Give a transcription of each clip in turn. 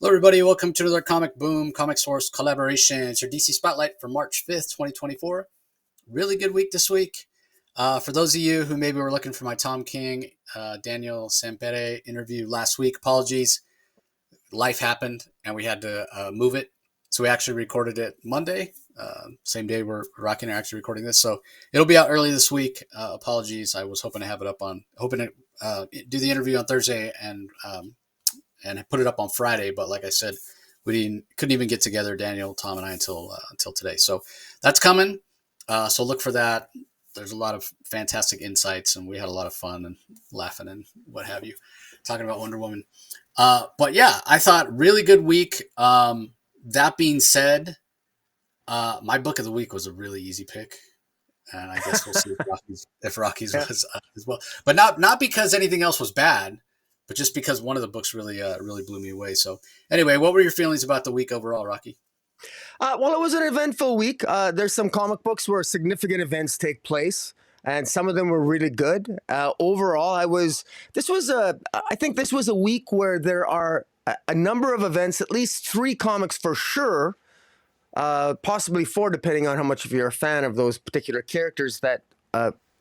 Hello, everybody. Welcome to another Comic Boom Comic Source collaboration. It's your DC Spotlight for March 5th, 2024. Really good week this week. For those of you who maybe were looking for my Tom King, Daniel Sampere interview last week, apologies. Life happened and we had to move it. So we actually recorded it Monday, same day we're rocking and actually recording this. So it'll be out early this week. Apologies. I was hoping to have it up hoping to do the interview on Thursday and put it up on Friday. But like I said, couldn't even get together, Daniel, Tom, and I until today. So that's coming. So look for that. There's a lot of fantastic insights, and we had a lot of fun and laughing and what have you, talking about Wonder Woman. But yeah, I thought really good week. That being said, my book of the week was a really easy pick. And I guess we'll see if Rocky's was as well. But not because anything else was bad, but just because one of the books really blew me away. So anyway, what were your feelings about the week overall, Rocky? Well, it was an eventful week. There's some comic books where significant events take place, and some of them were really good. Overall, I think this was a week where there are a number of events, at least 3 comics for sure, possibly 4, depending on how much of you're a fan of those particular characters, that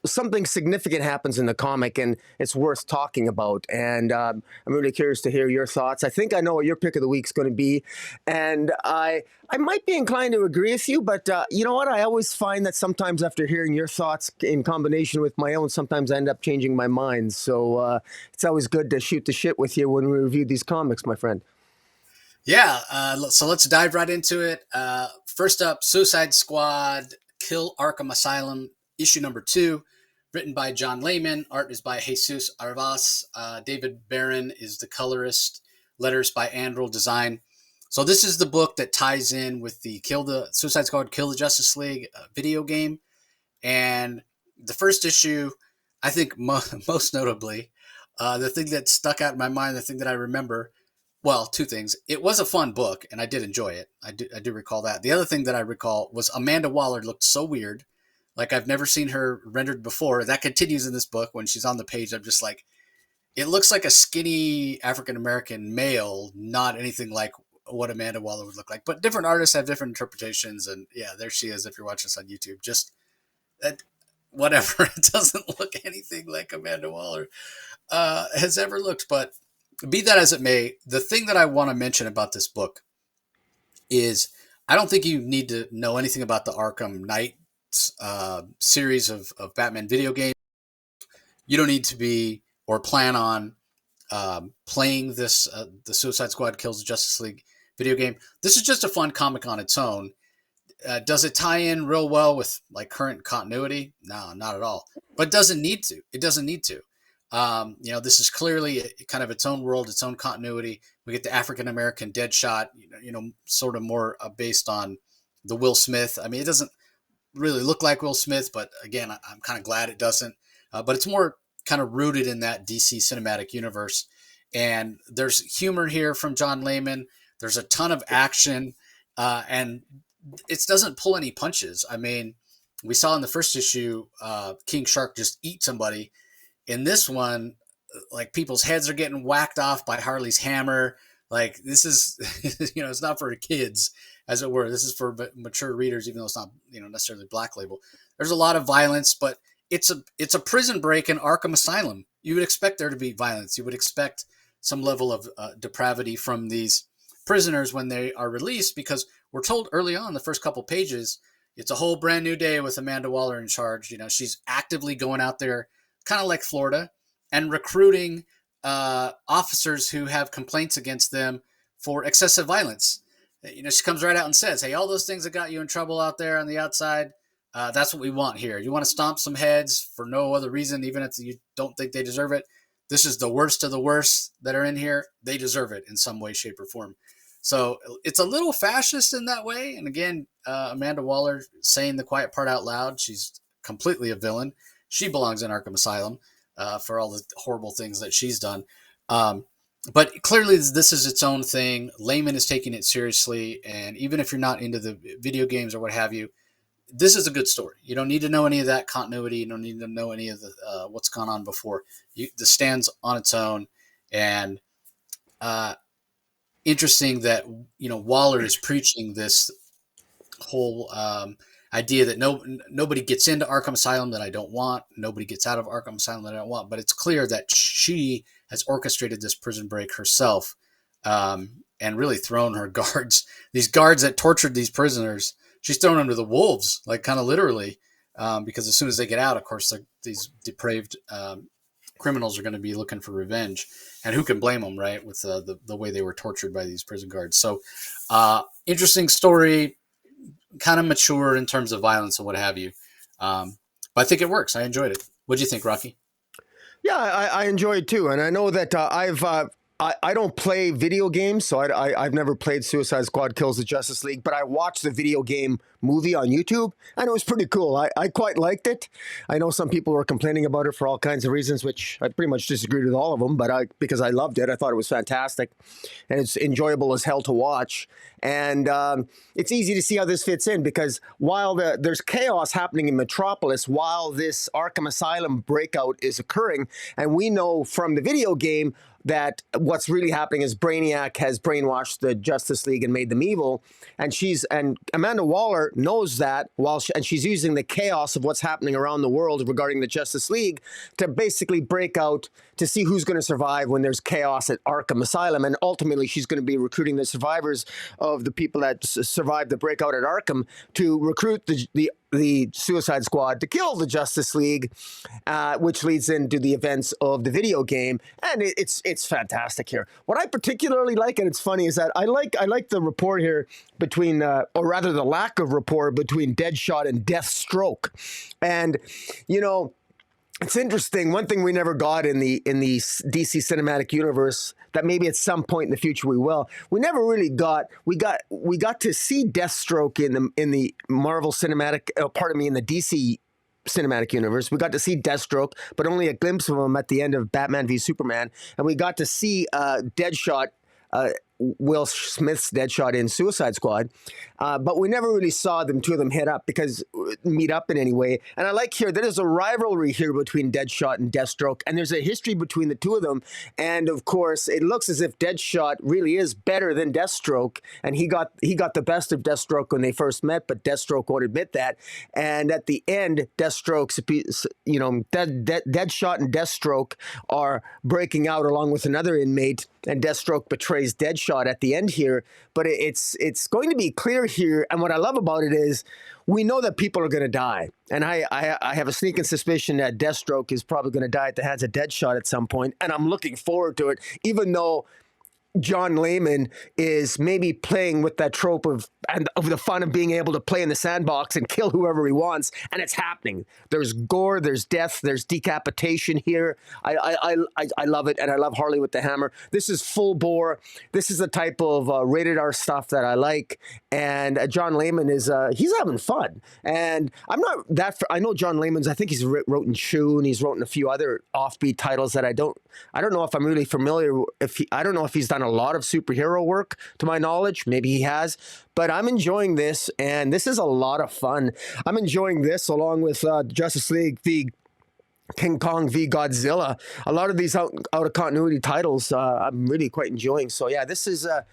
something significant happens in the comic and it's worth talking about. And I'm really curious to hear your thoughts. I think I know what your pick of the week is going to be. And I might be inclined to agree with you, but you know what? I always find that sometimes after hearing your thoughts in combination with my own, sometimes I end up changing my mind. So it's always good to shoot the shit with you when we review these comics, my friend. Yeah, so let's dive right into it. First up, Suicide Squad, Kill Arkham Asylum, issue number 2, written by John Layman. Art is by Jesus Arvas. David Barron is the colorist. Letters by Andrel Design. So this is the book that ties in with the Suicide Squad, Kill the Justice League video game. And the first issue, I think most notably, the thing that stuck out in my mind, the thing that I remember, well, 2 things. It was a fun book, and I did enjoy it. I do recall that. The other thing that I recall was Amanda Waller looked so weird. Like I've never seen her rendered before. That continues in this book. When she's on the page, I'm just like, it looks like a skinny African-American male, not anything like what Amanda Waller would look like. But different artists have different interpretations. And yeah, there she is if you're watching this on YouTube. Just whatever. It doesn't look anything like Amanda Waller has ever looked. But be that as it may, the thing that I want to mention about this book is I don't think you need to know anything about the Arkham Knight series of Batman video games. You don't need to be or plan on playing this the Suicide Squad Kills the Justice League video game. This is just a fun comic on its own. Does it tie in real well with like current continuity? No, not at all. But it doesn't need to. It doesn't need to. This is clearly kind of its own world, its own continuity. We get the African American Deadshot, sort of more based on the Will Smith. I mean, it doesn't really look like Will Smith, but again, I'm kind of glad it doesn't. But it's more kind of rooted in that DC cinematic universe. And there's humor here from John Layman. There's a ton of action, and it doesn't pull any punches. I mean, we saw in the first issue, King Shark just eat somebody. In this one, like people's heads are getting whacked off by Harley's hammer. Like this is, it's not for kids, as it were. This is for mature readers, even though it's not, necessarily Black Label. There's a lot of violence, but it's a prison break in Arkham Asylum. You would expect there to be violence. You would expect some level of depravity from these prisoners when they are released, because we're told early on the first couple pages, it's a whole brand new day with Amanda Waller in charge. She's actively going out there, kind of like Florida, and recruiting officers who have complaints against them for excessive violence. She comes right out and says, hey, all those things that got you in trouble out there on the outside, that's what we want here. You want to stomp some heads for no other reason, even if you don't think they deserve it. This is the worst of the worst that are in here. They deserve it in some way, shape, or form. So it's a little fascist in that way. And again, Amanda Waller saying the quiet part out loud. She's completely a villain. She belongs in Arkham Asylum for all the horrible things that she's done. But clearly this is its own thing. Layman is taking it seriously. And even if you're not into the video games or what have you, this is a good story. You don't need to know any of that continuity. You don't need to know any of the what's gone on before. This stands on its own. And interesting that Waller is preaching this whole idea that nobody gets into Arkham Asylum that I don't want, nobody gets out of Arkham Asylum that I don't want. But it's clear that she has orchestrated this prison break herself, and really thrown her guards, these guards that tortured these prisoners, she's thrown them to the wolves, like kind of literally, because as soon as they get out, of course, these depraved criminals are going to be looking for revenge, and who can blame them, right? With the way they were tortured by these prison guards. So, interesting story, kind of mature in terms of violence and what have you. But I think it works. I enjoyed it. What do you think, Rocky? Yeah, I enjoy it too, and I know that I don't play video games, so I've never played Suicide Squad Kills the Justice League, but I watched the video game movie on YouTube, and it was pretty cool. I quite liked it. I know some people were complaining about it for all kinds of reasons, which I pretty much disagreed with all of them, but because I loved it, I thought it was fantastic, and it's enjoyable as hell to watch. And it's easy to see how this fits in, because while there's chaos happening in Metropolis, while this Arkham Asylum breakout is occurring, and we know from the video game that what's really happening is Brainiac has brainwashed the Justice League and made them evil, and Amanda Waller knows that, and she's using the chaos of what's happening around the world regarding the Justice League to basically break out to see who's going to survive when there's chaos at Arkham Asylum, and ultimately she's going to be recruiting the survivors of the people that survived the breakout at Arkham to recruit the Suicide Squad to kill the Justice League, which leads into the events of the video game, and it's fantastic here. What I particularly like, and it's funny, is that I like the rapport here between, or rather the lack of rapport between Deadshot and Deathstroke, and it's interesting. One thing we never got in the DC cinematic universe that maybe at some point in the future we will. We never really got. We got to see Deathstroke in the Marvel cinematic. In the DC cinematic universe. We got to see Deathstroke, but only a glimpse of him at the end of Batman v Superman, and we got to see Deadshot. Will Smith's Deadshot in Suicide Squad, but we never really saw them two of them meet up in any way. And I like here that there's a rivalry here between Deadshot and Deathstroke, and there's a history between the two of them. And of course, it looks as if Deadshot really is better than Deathstroke, and he got the best of Deathstroke when they first met, but Deathstroke won't admit that. And at the end, Deathstroke, Deadshot and Deathstroke are breaking out along with another inmate, and Deathstroke betrays Deadshot at the end here. But it's going to be clear here, and what I love about it is we know that people are going to die, and I have a sneaking suspicion that Deathstroke is probably going to die at the hands of Deadshot at some point, and I'm looking forward to it, even though John Layman is maybe playing with that trope of the fun of being able to play in the sandbox and kill whoever he wants, and it's happening. There's gore, there's death, there's decapitation here. I love it, and I love Harley with the hammer. This is full bore. This is the type of rated R stuff that I like, and John Layman he's having fun. And I'm not that. I know John Layman's. I think he's wrote in Chew, and he's wrote in a few other offbeat titles that I don't know if I'm really familiar. I don't know if he's done a lot of superhero work, to my knowledge. Maybe he has, but I'm enjoying this, and this is a lot of fun. I'm enjoying this along with Justice League v King Kong v Godzilla. A lot of these out of continuity titles I'm really quite enjoying. So yeah, this is a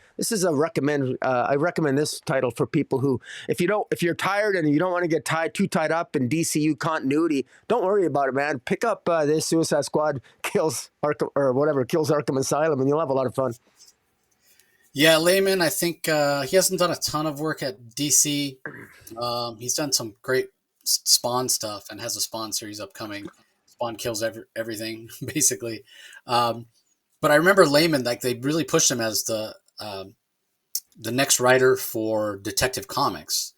recommend. I recommend this title for people who, if you're tired and you don't want to get too tied up in DCU continuity, don't worry about it, man. Pick up this Suicide Squad kills Arkham Asylum, and you'll have a lot of fun. Yeah, Layman, I think he hasn't done a ton of work at DC. He's done some great Spawn stuff and has a Spawn series upcoming. Spawn kills everything, basically. But I remember Layman, like they really pushed him as the next writer for Detective Comics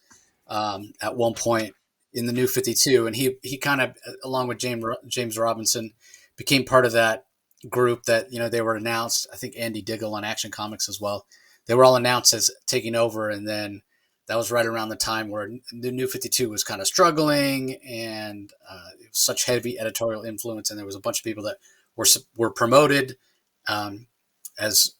at one point in the New 52. And he kind of, along with James Robinson, became part of that group that, they were announced. I think Andy Diggle on Action Comics as well. They were all announced as taking over, and then that was right around the time where the New 52 was kind of struggling, and it was such heavy editorial influence, and there was a bunch of people that were promoted as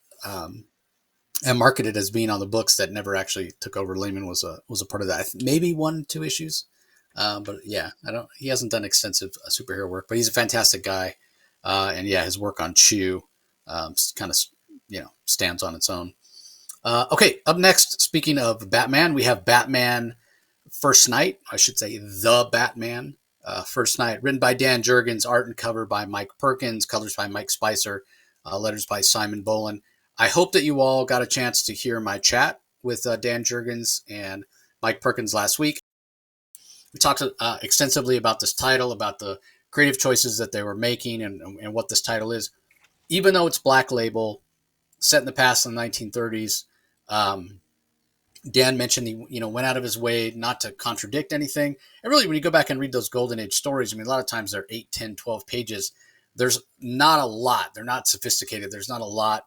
and marketed as being on the books that never actually took over. Layman was a part of that. Maybe 1-2 issues, but yeah, he hasn't done extensive superhero work, but he's a fantastic guy. And yeah, his work on Chew kind of stands on its own. Okay, up next, speaking of Batman, we have Batman First Night. I should say The Batman First Night, written by Dan Jurgens, art and cover by Mike Perkins, colors by Mike Spicer, letters by Simon Bolin. I hope that you all got a chance to hear my chat with Dan Jurgens and Mike Perkins last week. We talked extensively about this title, about the creative choices that they were making, and what this title is. Even though it's Black Label, set in the past in the 1930s, Dan mentioned he went out of his way not to contradict anything. And really, when you go back and read those Golden Age stories, I mean, a lot of times they're 8, 10, 12 pages. There's not a lot. They're not sophisticated. There's not a lot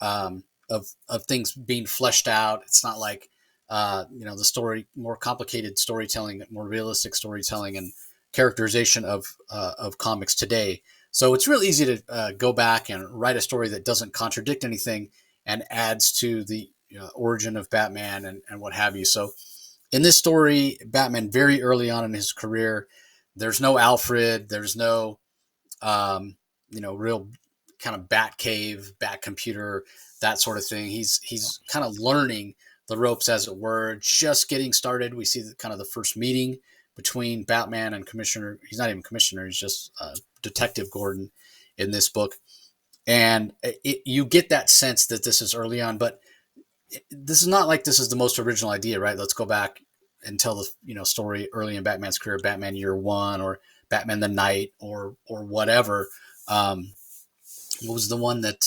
of things being fleshed out. It's not like the story, more complicated storytelling, more realistic storytelling and characterization of comics today. So it's real easy to go back and write a story that doesn't contradict anything and adds to the origin of Batman and what have you. So in this story, Batman very early on in his career, there's no Alfred, there's no real kind of bat cave, bat computer, that sort of thing. He's kind of learning the ropes, as it were, just getting started. We see kind of the first meeting between Batman and Commissioner. He's not even Commissioner. He's just Detective Gordon in this book. And you get that sense that this is early on, but this is not like this is the most original idea, right? Let's go back and tell the story early in Batman's career, Batman Year One or Batman the Night or whatever. What was the one that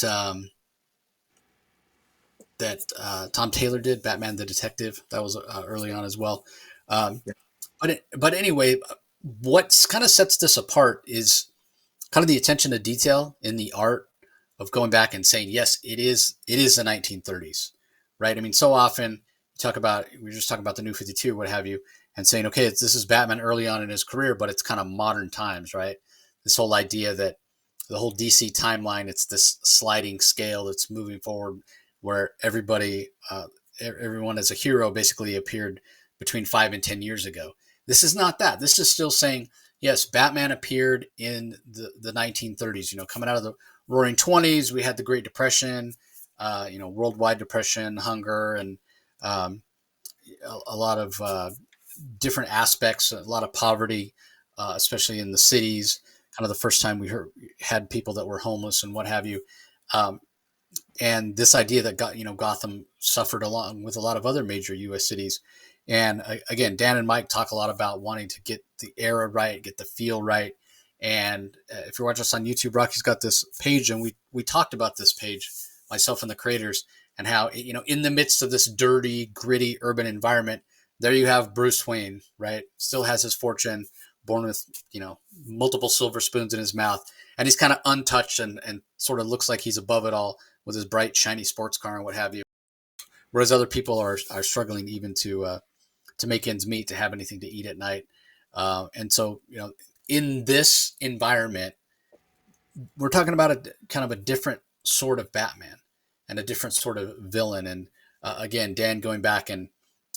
Tom Taylor did, Batman the Detective? That was early on as well. But anyway, what kind of sets this apart is kind of the attention to detail in the art of going back and saying, yes, it is the 1930s, right? I mean, so often we're just talking about the New 52, what have you, and saying, okay, this is Batman early on in his career, but it's kind of modern times, right? This whole idea that the whole DC timeline, it's this sliding scale that's moving forward where everyone as a hero basically appeared between 5 and 10 years ago. This is not that. This is still saying, yes, Batman appeared in the 1930s, coming out of the Roaring 20s. We had the Great Depression, worldwide depression, hunger, and a lot of different aspects, a lot of poverty, especially in the cities. Kind of the first time we had people that were homeless and what have you. And this idea that Gotham suffered along with a lot of other major U.S. cities. And again, Dan and Mike talk a lot about wanting to get the era right, get the feel right. And if you're watching us on YouTube, Rocky's got this page, and we talked about this page, myself and the creators, and how in the midst of this dirty, gritty urban environment, there you have Bruce Wayne, right? Still has his fortune, born with multiple silver spoons in his mouth, and he's kind of untouched and sort of looks like he's above it all with his bright, shiny sports car and what have you. Whereas other people are struggling even to make ends meet, to have anything to eat at night. And so, in this environment, we're talking about a kind of a different sort of Batman and a different sort of villain. And again, Dan going back and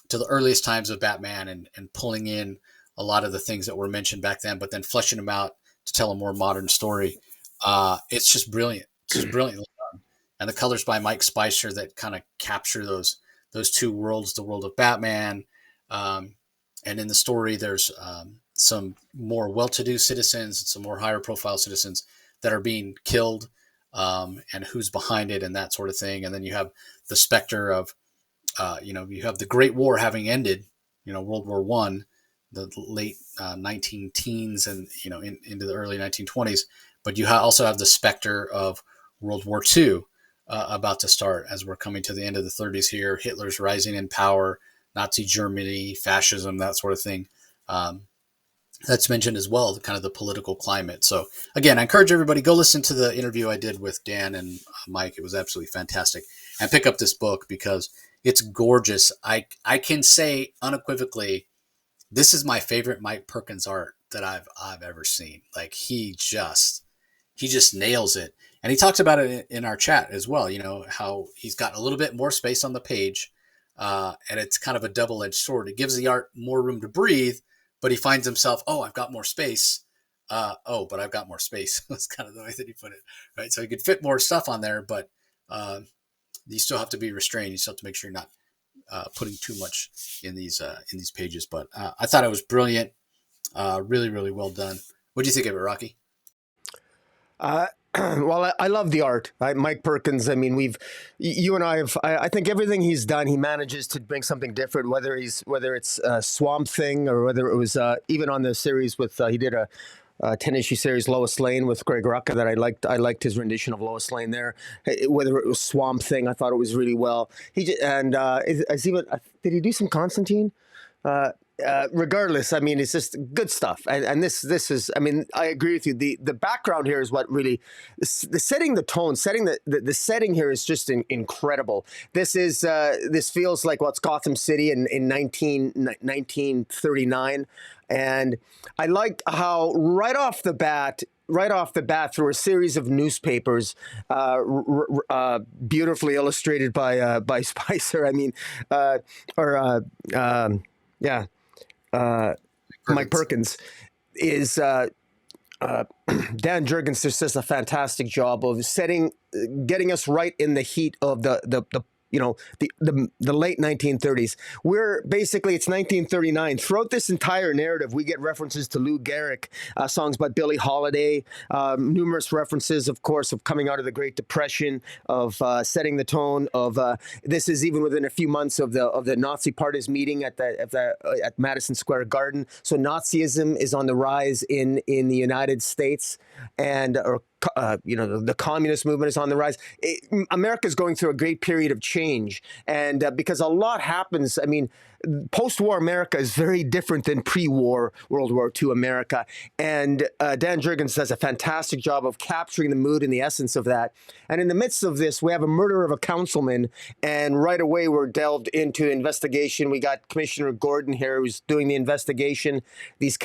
to the earliest times of Batman and pulling in a lot of the things that were mentioned back then, but then fleshing them out to tell a more modern story. It's just brilliant. It's just brilliantly done. And the colors by Mike Spicer that kind of capture those two worlds, the world of Batman. And in the story, there's some more well-to-do citizens and some more higher profile citizens that are being killed, and who's behind it and that sort of thing. And then you have the specter of, you have the Great War having ended, World War One, the late 19 teens and, into the early 1920s. But you also have the specter of World War II about to start as we're coming to the end of the 30s here. Hitler's rising in power, Nazi Germany, fascism, that sort of thing. That's mentioned as well, kind of the political climate. So again, I encourage everybody, go listen to the interview I did with Dan and Mike. It was absolutely fantastic. And pick up this book because it's gorgeous. I can say unequivocally, this is my favorite Mike Perkins art that I've ever seen. Like he just nails it. And he talks about it in our chat as well, how he's got a little bit more space on the page, and it's kind of a double-edged sword. It gives the art more room to breathe, but he finds himself, I've got more space. But I've got more space. That's kind of the way that he put it, right? So he could fit more stuff on there, but you still have to be restrained. You still have to make sure you're not putting too much in these pages. But I thought it was brilliant. Really, really well done. What do you think of it, Rocky? Well, I love the art. Mike Perkins. I mean, you and I have. I think everything he's done, he manages to bring something different. Whether it's Swamp Thing or whether it was even on the series with he did a 10-issue series Lois Lane with Greg Rucka that I liked. I liked his rendition of Lois Lane there. Whether it was Swamp Thing, I thought it was really well. He just, and even did he do some Constantine? Regardless, I mean, it's just good stuff. And this is, I mean, I agree with you. The background here is what really, the setting, the tone, the setting here is just incredible. This feels like what's Gotham City in 1939. And I like how right off the bat, through a series of newspapers, beautifully illustrated by Spicer. I mean, yeah. Mike Perkins is Dan Jurgens just does a fantastic job of getting us right in the heat of the late 1930s. It's 1939. Throughout this entire narrative, we get references to Lou Gehrig, songs by Billie Holiday, numerous references, of course, of coming out of the Great Depression, of setting the tone. Of this is even within a few months of the Nazi Party's meeting at Madison Square Garden. So Nazism is on the rise in the United States, and the communist movement is on the rise. America is going through a great period of change, and because a lot happens. I mean, post-war America is very different than pre-war World War II America, and Dan Jurgens does a fantastic job of capturing the mood and the essence of that. And in the midst of this, we have a murder of a councilman, and right away we're delved into investigation. We got Commissioner Gordon here who's doing the investigation. These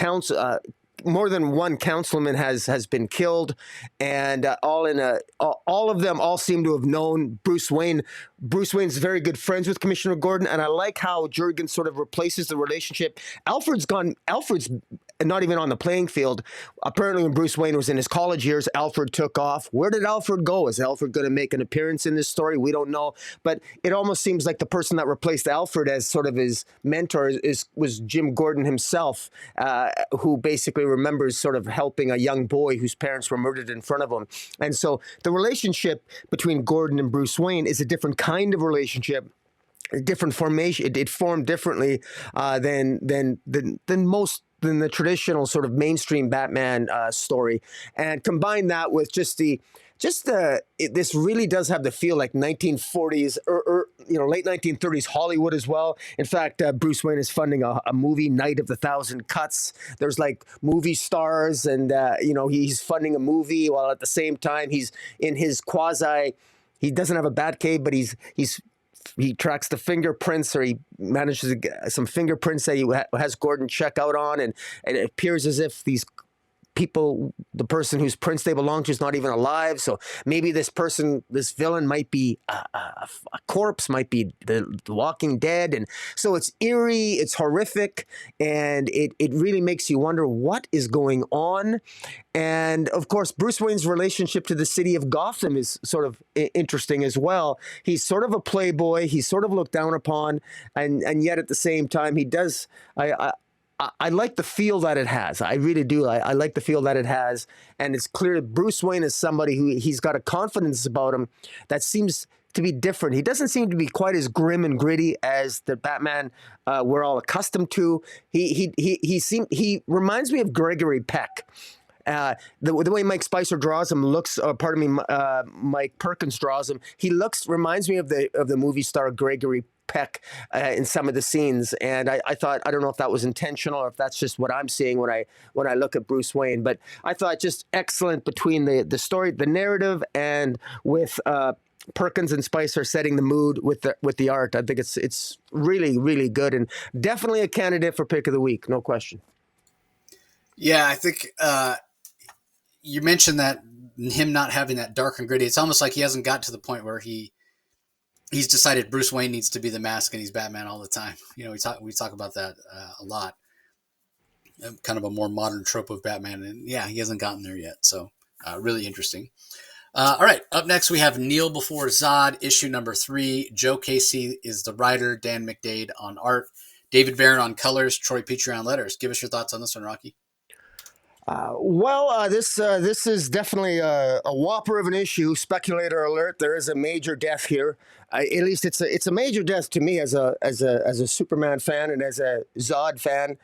more than one councilman has been killed, and all of them seem to have known Bruce Wayne. Bruce Wayne's very good friends with Commissioner Gordon, and I like how Jurgens sort of replaces the relationship. Alfred's not even on the playing field. Apparently, when Bruce Wayne was in his college years, Alfred took off. Where did Alfred go? Is Alfred going to make an appearance in this story? We don't know. But it almost seems like the person that replaced Alfred as sort of his mentor was Jim Gordon himself, who basically remembers sort of helping a young boy whose parents were murdered in front of him. And so the relationship between Gordon and Bruce Wayne is a different kind of relationship. A different formation. It formed differently than the traditional sort of mainstream Batman story, and combine that with this really does have the feel like 1940s or late 1930s Hollywood as well. In fact, Bruce Wayne is funding a movie, Night of the Thousand Cuts. There's like movie stars, and he's funding a movie while at the same time he's in his he doesn't have a Batcave, but he tracks the fingerprints, or he manages to get some fingerprints that he has Gordon check out on, and it appears as if these people, the person whose prints they belong to, is not even alive. So maybe this villain might be a corpse, might be the Walking Dead. And so it's eerie, it's horrific, and it really makes you wonder what is going on. And of course, Bruce Wayne's relationship to the city of Gotham is sort of interesting as well. He's sort of a playboy. He's sort of looked down upon, and yet at the same time, he does. I like the feel that it has. I really do. I like the feel that it has. And it's clear that Bruce Wayne is somebody who he's got a confidence about him that seems to be different. He doesn't seem to be quite as grim and gritty as the Batman we're all accustomed to. He reminds me of Gregory Peck. The way Mike Spicer draws him Mike Perkins draws him. Reminds me of the movie star Gregory Peck in some of the scenes, and I thought, I don't know if that was intentional or if that's just what I'm seeing when I look at Bruce Wayne, but I thought just excellent between the story, the narrative, and with Perkins and Spicer setting the mood with the art. I think it's really, really good, and definitely a candidate for pick of the week, no question. Yeah, I think you mentioned that him not having that dark and gritty. It's almost like he hasn't got to the point where he's decided Bruce Wayne needs to be the mask and he's Batman all the time. We talk about that a lot. Kind of a more modern trope of Batman, and yeah, he hasn't gotten there yet. So really interesting. All right. Up next, we have Kneel Before Zod, issue number 3. Joe Casey is the writer, Dan McDade on art, David Barron on colors, Troy Petrie on letters. Give us your thoughts on this one, Rocky. This is definitely a whopper of an issue. Speculator alert! There is a major death here. At least it's a major death to me as a Superman fan and as a Zod fan,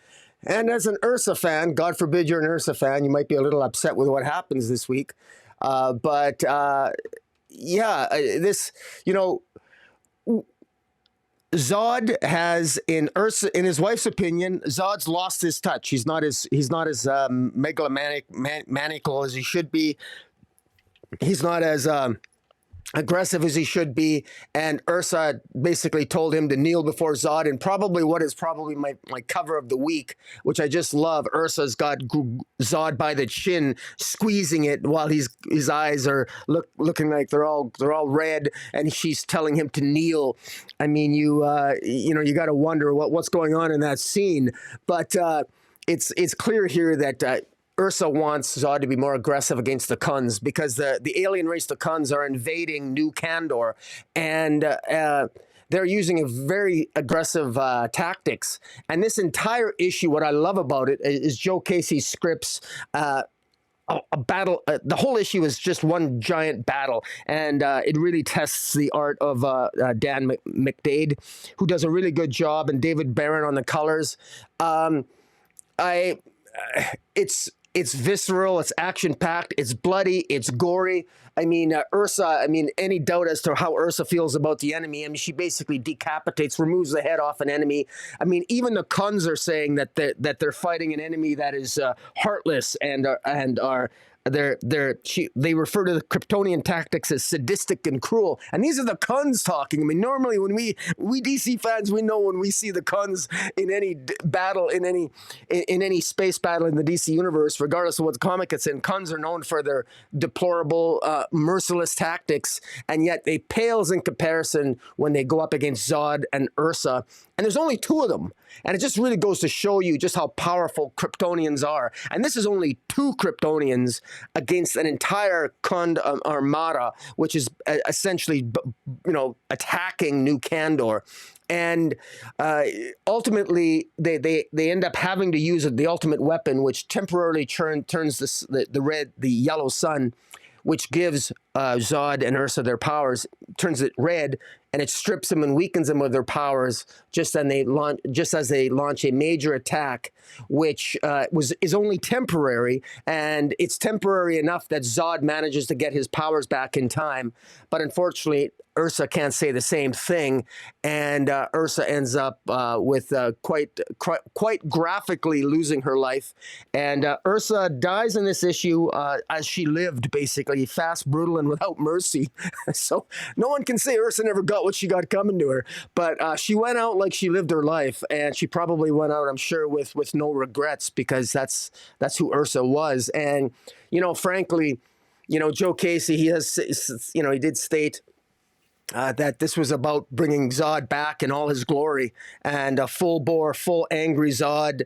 and as an Ursa fan. God forbid you're an Ursa fan. You might be a little upset with what happens this week, but this you know. Zod has, in his wife's opinion, Zod's lost his touch. He's not as maniacal as he should be. He's not as aggressive as he should be, and Ursa basically told him to kneel before Zod, and probably what is probably my cover of the week, which I just love. Ursa's got Zod by the chin, squeezing it while his eyes are looking like they're all red, and she's telling him to kneel. I mean, you got to wonder what's going on in that scene, but it's clear here that Ursa wants Zod to be more aggressive against the Khunds, because the alien race, the Khunds, are invading New Kandor, and they're using a very aggressive tactics. And this entire issue, what I love about it is Joe Casey's scripts. A battle. The whole issue is just one giant battle, and it really tests the art of Dan McDade, who does a really good job, and David Barron on the colors. It's visceral, it's action-packed, it's bloody, it's gory. I mean, Ursa, any doubt as to how Ursa feels about the enemy, she basically decapitates, removes the head off an enemy. Even the Khunds are saying that they're fighting an enemy that is heartless and are they refer to the Kryptonian tactics as sadistic and cruel, and these are the Khunds talking. Normally when we DC fans, we know when we see the Khunds in any battle, in any space battle in the DC universe, regardless of what comic it's in, Khunds are known for their deplorable, merciless tactics, and yet they pales in comparison when they go up against Zod and Ursa. And there's only 2 of them. And it just really goes to show you just how powerful Kryptonians are. And this is only 2 Kryptonians against an entire Khund armada, which is essentially, attacking New Kandor. And ultimately, they end up having to use the ultimate weapon, which temporarily turns the yellow sun, which gives Zod and Ursa their powers, turns it red, and it strips them and weakens them of their powers just as they launch a major attack, which is only temporary, and it's temporary enough that Zod manages to get his powers back in time, but unfortunately Ursa can't say the same thing, and Ursa ends up with quite graphically losing her life, and Ursa dies in this issue as she lived, basically, fast, brutal, and without mercy. So no one can say Ursa never got what she got coming to her, but she went out like she lived her life, and she probably went out, I'm sure, with no regrets, because that's who Ursa was. And frankly, Joe Casey, he did state that this was about bringing Zod back in all his glory, and a full angry Zod,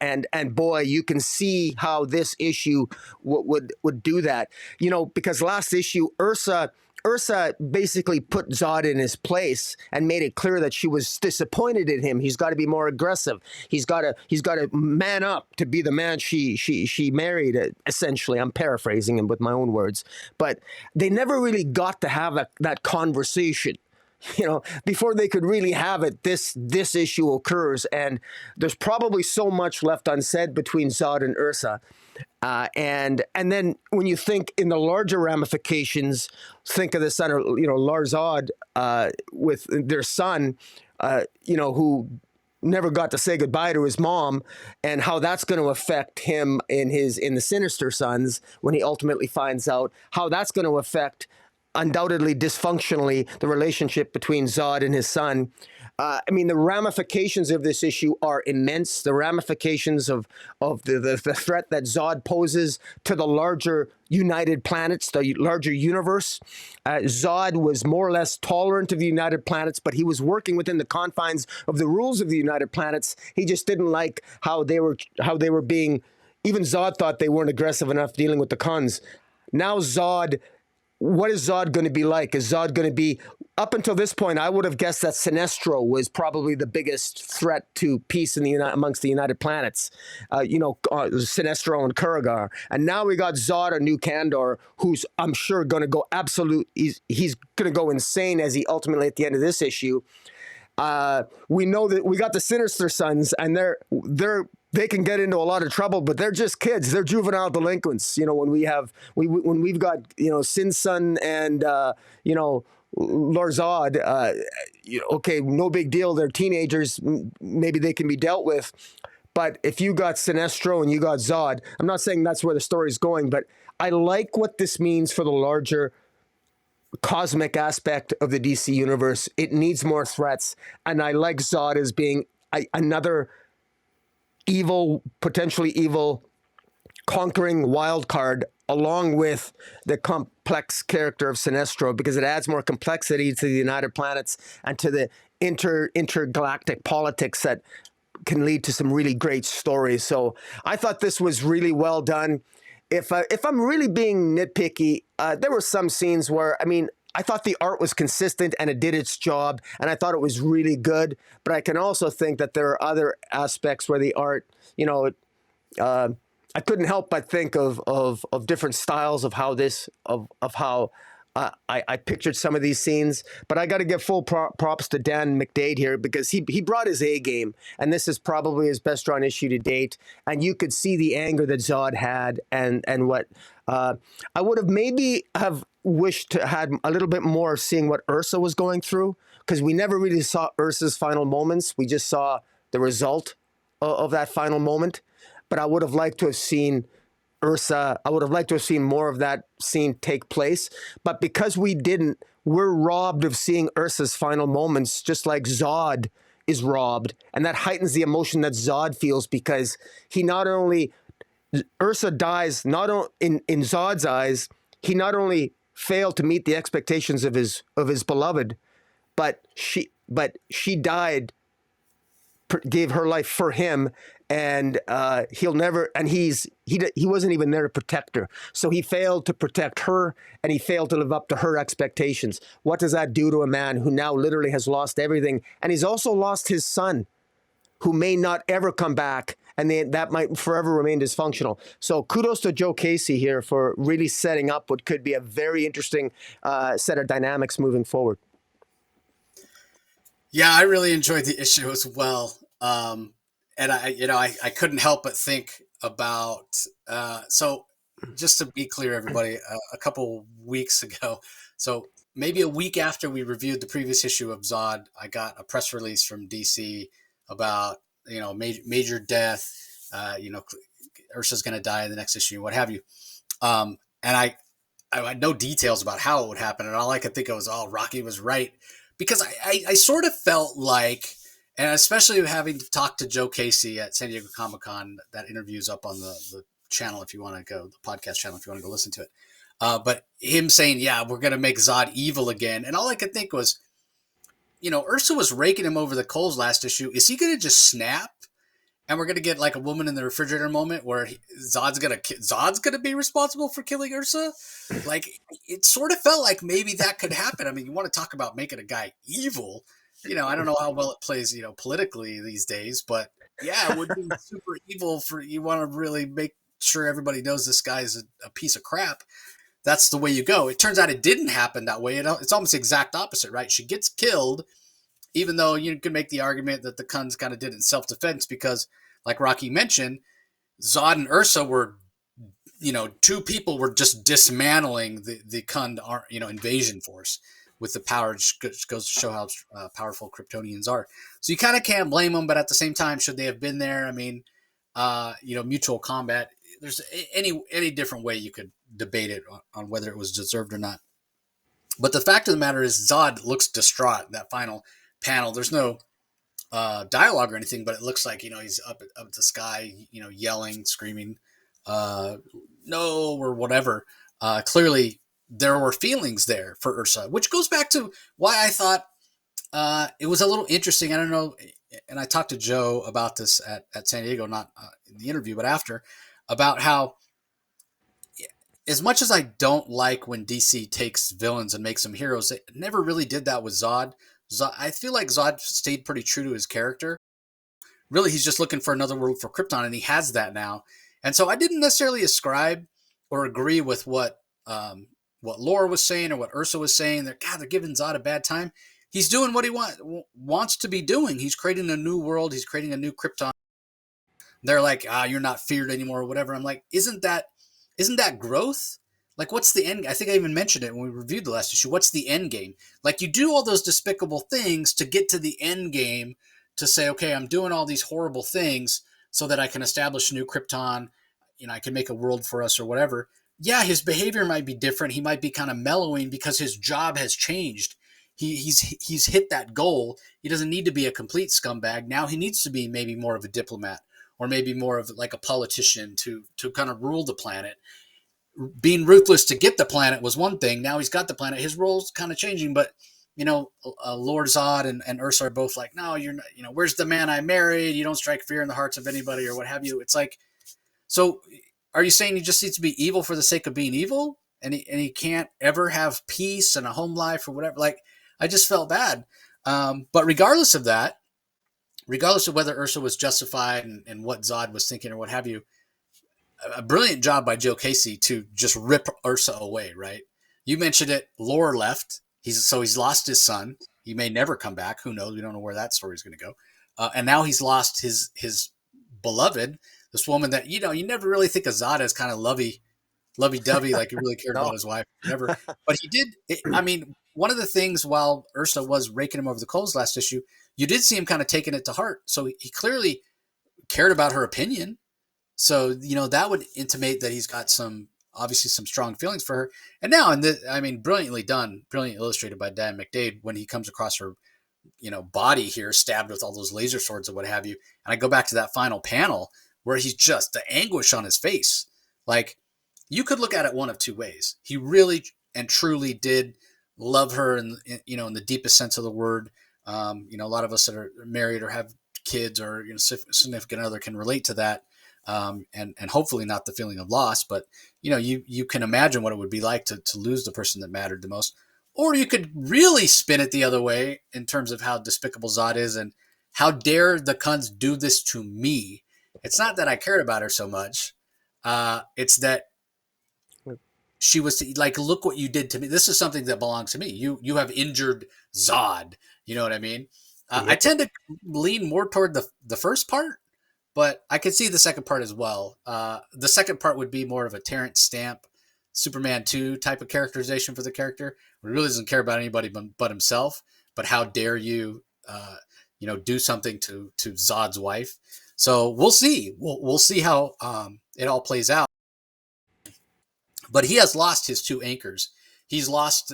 and boy, you can see how this issue would do that, because last issue Ursa basically put Zod in his place and made it clear that she was disappointed in him. He's got to be more aggressive. He's got to man up to be the man she married. Essentially, I'm paraphrasing him with my own words, but they never really got to have that conversation. Before they could really have it, this issue occurs, and there's probably so much left unsaid between Zod and Ursa. And then when you think in the larger ramifications, think of the son, Larzod, with their son, who never got to say goodbye to his mom, and how that's going to affect him in the Sinister Sons when he ultimately finds out, how that's going to affect, undoubtedly dysfunctionally, the relationship between Zod and his son. The ramifications of this issue are immense. The ramifications of the threat that Zod poses to the larger United Planets, the larger universe. Zod was more or less tolerant of the United Planets, but he was working within the confines of the rules of the United Planets. He just didn't like how they were being. Even Zod thought they weren't aggressive enough dealing with the Khunds. Now Zod what is Zod going to be like? Is Zod going to be, up until this point, I would have guessed that Sinestro was probably the biggest threat to peace in amongst the United Planets. Sinestro and Kurragar. And now we got Zod, a new Kandor, who's, I'm sure, going to go he's going to go insane as he ultimately, at the end of this issue. We know that we got the Sinister Sons, and they can get into a lot of trouble, but they're just kids. They're juvenile delinquents. When we've got Sin Sun and Larzad, okay, no big deal. They're teenagers. Maybe they can be dealt with. But if you got Sinestro and you got Zod, I'm not saying that's where the story's going, but I like what this means for the larger cosmic aspect of the DC universe. It needs more threats, and I like Zod as being another potentially evil, conquering wild card, along with the complex character of Sinestro, because it adds more complexity to the United Planets and to the intergalactic politics that can lead to some really great stories. So I thought this was really well done. If I'm really being nitpicky, there were some scenes where, I thought the art was consistent and it did its job, and I thought it was really good. But I can also think that there are other aspects where the art, I couldn't help but think of different styles of how I pictured some of these scenes. But I got to give full props to Dan McDade here, because he brought his A game, and this is probably his best drawn issue to date. And you could see the anger that Zod had, and what I would have maybe have wished to had a little bit more seeing what Ursa was going through, because we never really saw Ursa's final moments. We just saw the result of that final moment. But I would have liked to have seen Ursa. I would have liked to have seen more of that scene take place. But because we didn't, we're robbed of seeing Ursa's final moments, just like Zod is robbed. And that heightens the emotion that Zod feels, because Ursa dies, in Zod's eyes, he not only failed to meet the expectations of his beloved, but she died, gave her life for him, and he wasn't even there to protect her. So he failed to protect her, and he failed to live up to her expectations. What does that do to a man who now literally has lost everything? And he's also lost his son, who may not ever come back, and that might forever remain dysfunctional. So kudos to Joe Casey here for really setting up what could be a very interesting set of dynamics moving forward. Yeah, I really enjoyed the issue as well. And I couldn't help but think about, so just to be clear, everybody, a couple weeks ago, so maybe a week after we reviewed the previous issue of Zod, I got a press release from DC about, major death, Ursa's going to die in the next issue, what have you. And I had no details about how it would happen. And all I could think of was, Rocky was right. Because I sort of felt like, and especially having talked to Joe Casey at San Diego Comic-Con, that interview's up on the channel if you want to go, the podcast channel if you want to go listen to it. But him saying, yeah, we're going to make Zod evil again. And all I could think was, Ursa was raking him over the coals last issue. Is he going to just snap? And we're going to get like a woman in the refrigerator moment where Zod's going to be responsible for killing Ursa. Like, it sort of felt like maybe that could happen. I mean, you want to talk about making a guy evil. I don't know how well it plays, politically these days, but yeah, it would be super evil you want to really make sure everybody knows this guy's a piece of crap. That's the way you go. It turns out it didn't happen that way. It's almost the exact opposite, right? She gets killed, even though you can make the argument that the Khunds kind of did it in self-defense because, like Rocky mentioned, Zod and Ursa were, two people were just dismantling the Khund, invasion force with the power. It goes to show how powerful Kryptonians are. So you kind of can't blame them, but at the same time, should they have been there? I mean, mutual combat. There's any different way you could debate it on whether it was deserved or not. But the fact of the matter is, Zod looks distraught in that final panel. There's no dialogue or anything, but it looks like he's up at the sky, yelling, screaming, no, or whatever. Clearly, there were feelings there for Ursa, which goes back to why I thought it was a little interesting. I don't know, and I talked to Joe about this at San Diego, not in the interview, but after, about how as much as I don't like when DC takes villains and makes them heroes, it never really did that with Zod. I feel like Zod stayed pretty true to his character. Really, he's just looking for another world for Krypton, and he has that now. And so I didn't necessarily ascribe or agree with what Laura was saying or what Ursa was saying. They're giving Zod a bad time. He's doing what he wants to be doing. He's creating a new world. He's creating a new Krypton. They're like, you're not feared anymore or whatever. I'm like, isn't that growth? Like, what's the end? I think I even mentioned it when we reviewed the last issue. What's the end game? Like, you do all those despicable things to get to the end game to say, okay, I'm doing all these horrible things so that I can establish a new Krypton. I can make a world for us or whatever. Yeah, his behavior might be different. He might be kind of mellowing because his job has changed. He's hit that goal. He doesn't need to be a complete scumbag. Now he needs to be maybe more of a diplomat or maybe more of like a politician to kind of rule the planet. Being ruthless to get the planet was one thing. Now he's got the planet. His role's kind of changing, but Lord Zod and Ursa are both like, no, you're not. Where's the man I married? You don't strike fear in the hearts of anybody or what have you. It's like, so are you saying he just needs to be evil for the sake of being evil, and he can't ever have peace and a home life or whatever? Like, I just felt bad. But regardless of that, regardless of whether Ursa was justified and what Zod was thinking or what have you, a brilliant job by Joe Casey to just rip Ursa away, right? You mentioned it. Lore left. He's lost his son. He may never come back. Who knows? We don't know where that story is going to go. And now he's lost his beloved, this woman that you never really think of Zod as kind of lovey-dovey, like he really cared No. about his wife, whatever. But he did. I mean, one of the things while Ursa was raking him over the coals last issue, you did see him kind of taking it to heart. So he clearly cared about her opinion. So, that would intimate that he's got obviously some strong feelings for her. And now, brilliantly done, brilliantly illustrated by Dan McDade when he comes across her, body here, stabbed with all those laser swords and what have you. And I go back to that final panel where he's just the anguish on his face. Like, you could look at it one of two ways. He really and truly did love her in the deepest sense of the word. A lot of us that are married or have kids or significant other can relate to that. And hopefully not the feeling of loss, but you can imagine what it would be like to lose the person that mattered the most. Or you could really spin it the other way in terms of how despicable Zod is and how dare the cunts do this to me. It's not that I cared about her so much. It's that she was like, look what you did to me. This is something that belongs to me. You have injured Zod. You know what I mean? I tend to lean more toward the first part, but I could see the second part as well. The second part would be more of a Terrence Stamp, Superman 2 type of characterization for the character. He really doesn't care about anybody but himself. But how dare you, do something to Zod's wife? So we'll see. We'll see how it all plays out. But he has lost his two anchors. He's lost,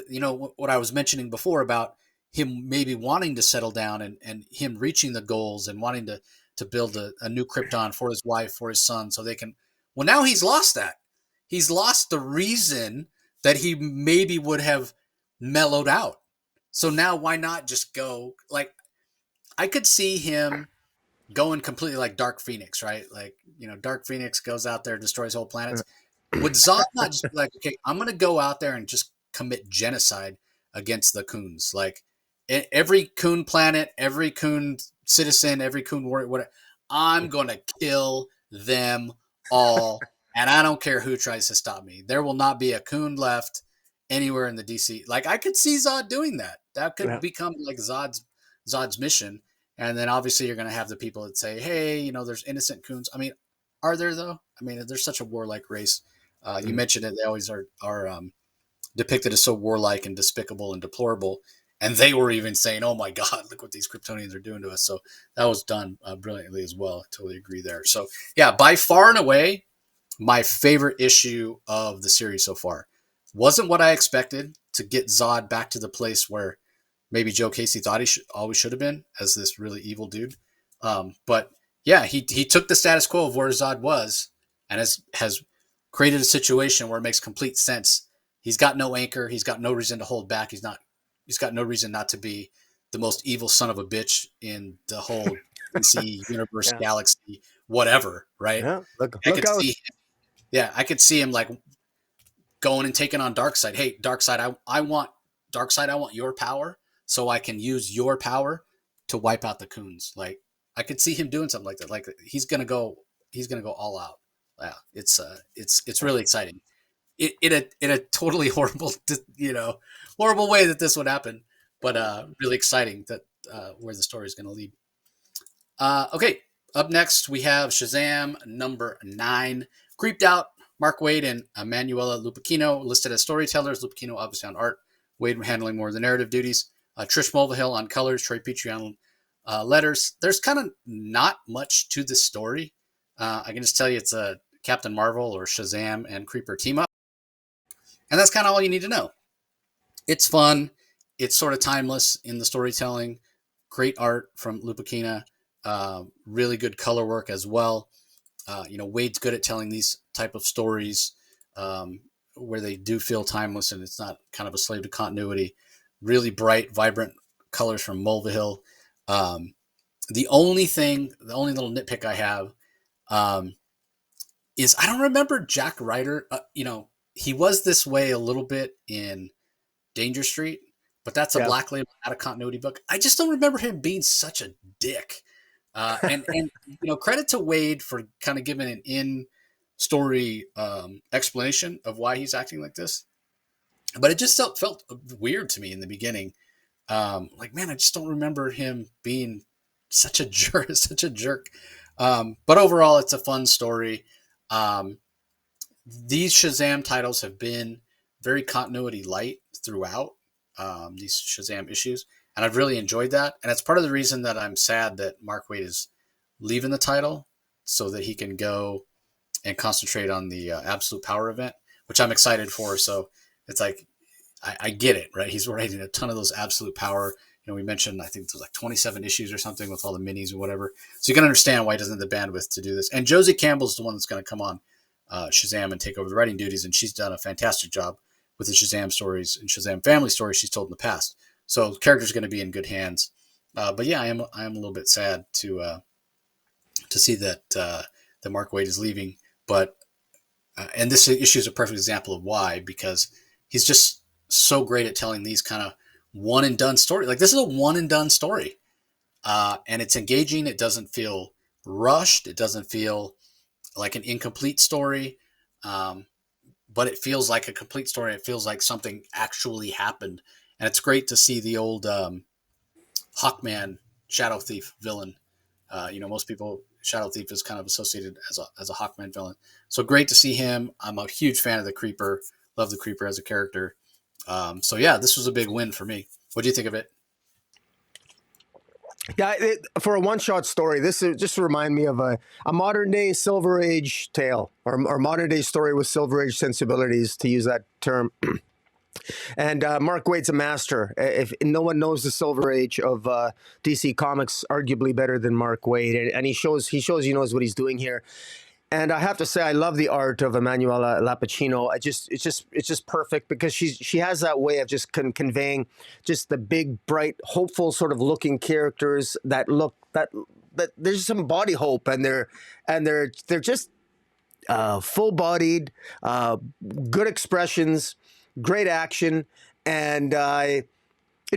what I was mentioning before about him maybe wanting to settle down and him reaching the goals and wanting to build a new Krypton for his wife, for his son, so they can. Well, now he's lost that. He's lost the reason that he maybe would have mellowed out. So now why not just go? Like, I could see him going completely like Dark Phoenix, right? Like, Dark Phoenix goes out there, destroys whole planets. Would Zod not just be like, okay, I'm going to go out there and just commit genocide against the Coons? Like, every Coon planet, every Coon citizen, every Coon warrior, whatever, I'm going to kill them all. And I don't care who tries to stop me. There will not be a Coon left anywhere in the DC. Like, I could see Zod doing that. That could become like Zod's mission. And then obviously you're going to have the people that say, hey, there's innocent Coons. I mean, are there though? I mean, there's such a warlike race. You mentioned it. They always are depicted as so warlike and despicable and deplorable. And they were even saying, oh my God, look what these Kryptonians are doing to us. So that was done brilliantly as well. I totally agree there. So yeah, by far and away, my favorite issue of the series so far. Wasn't what I expected to get Zod back to the place where maybe Joe Casey thought he always should have been as this really evil dude. But yeah, he took the status quo of where Zod was and has created a situation where it makes complete sense. He's got no anchor. He's got no reason to hold back. He's got no reason not to be the most evil son of a bitch in the whole DC universe, galaxy, whatever. Right? Yeah. Look I could out. see. Yeah, I could see him like going and taking on Darkseid. Hey, Darkseid, I want Darkseid. I want your power, so I can use your power to wipe out the Coons. Like I could see him doing something like that. Like he's gonna go all out. Yeah, it's really exciting. In a totally horrible, horrible way that this would happen, but really exciting that where the story is going to lead. Okay, up next we have Shazam number 9. Creeped Out, Mark Waid and Emanuela Lupacchino listed as storytellers. Lupacchino obviously on art, Waid handling more of the narrative duties. Trish Mulvihill on colors, Troy Petrie on letters. There's kind of not much to the story. I can just tell you it's a Captain Marvel or Shazam and Creeper team up. And that's kind of all you need to know. It's fun. It's sort of timeless in the storytelling. Great art from Lupacchino. Really good color work as well. Wade's good at telling these type of stories where they do feel timeless and it's not kind of a slave to continuity. Really bright, vibrant colors from Mulvihill. The only little nitpick I have is I don't remember Jack Ryder. He was this way a little bit in Danger Street, but that's a Black Label out of continuity book. I just don't remember him being such a dick. And credit to Waid for kind of giving an in-story explanation of why he's acting like this. But it just felt weird to me in the beginning. Man, I just don't remember him being such a jerk. But overall, it's a fun story. These Shazam titles have been very continuity light throughout these Shazam issues, and I've really enjoyed that. And it's part of the reason that I'm sad that Mark Waid is leaving the title so that he can go and concentrate on the Absolute Power event, which I'm excited for. So it's like, I get it, right? He's writing a ton of those Absolute Power. We mentioned, I think there's like 27 issues or something with all the minis or whatever. So you can understand why he doesn't have the bandwidth to do this. And Josie Campbell's the one that's going to come on Shazam and take over the writing duties, and she's done a fantastic job with the Shazam stories and Shazam family stories she's told in the past. So the character's going to be in good hands. But yeah, I am a little bit sad to see that that Mark Waid is leaving. But and this issue is a perfect example of why, because he's just so great at telling these kind of one and done stories. Like this is a one and done story, and it's engaging. It doesn't feel rushed. It doesn't feel like an incomplete story, but it feels like a complete story. It feels like something actually happened, and it's great to see the old Hawkman Shadow Thief villain. Most people, Shadow Thief is kind of associated as a Hawkman villain. So great to see him. I'm a huge fan of the Creeper. Love the Creeper as a character. So yeah, this was a big win for me. What do you think of it? Yeah, for a one-shot story, this is just remind me of a modern-day Silver Age tale, or modern-day story with Silver Age sensibilities, to use that term. And Mark Waid's a master. If no one knows the Silver Age of DC Comics, arguably better than Mark Waid, and he shows he knows what he's doing here. And I have to say, I love the art of Emanuela Lupacchino. It's just perfect, because she has that way of just conveying just the big, bright, hopeful sort of looking characters that there's some body hope, and they're just full-bodied, good expressions, great action, and it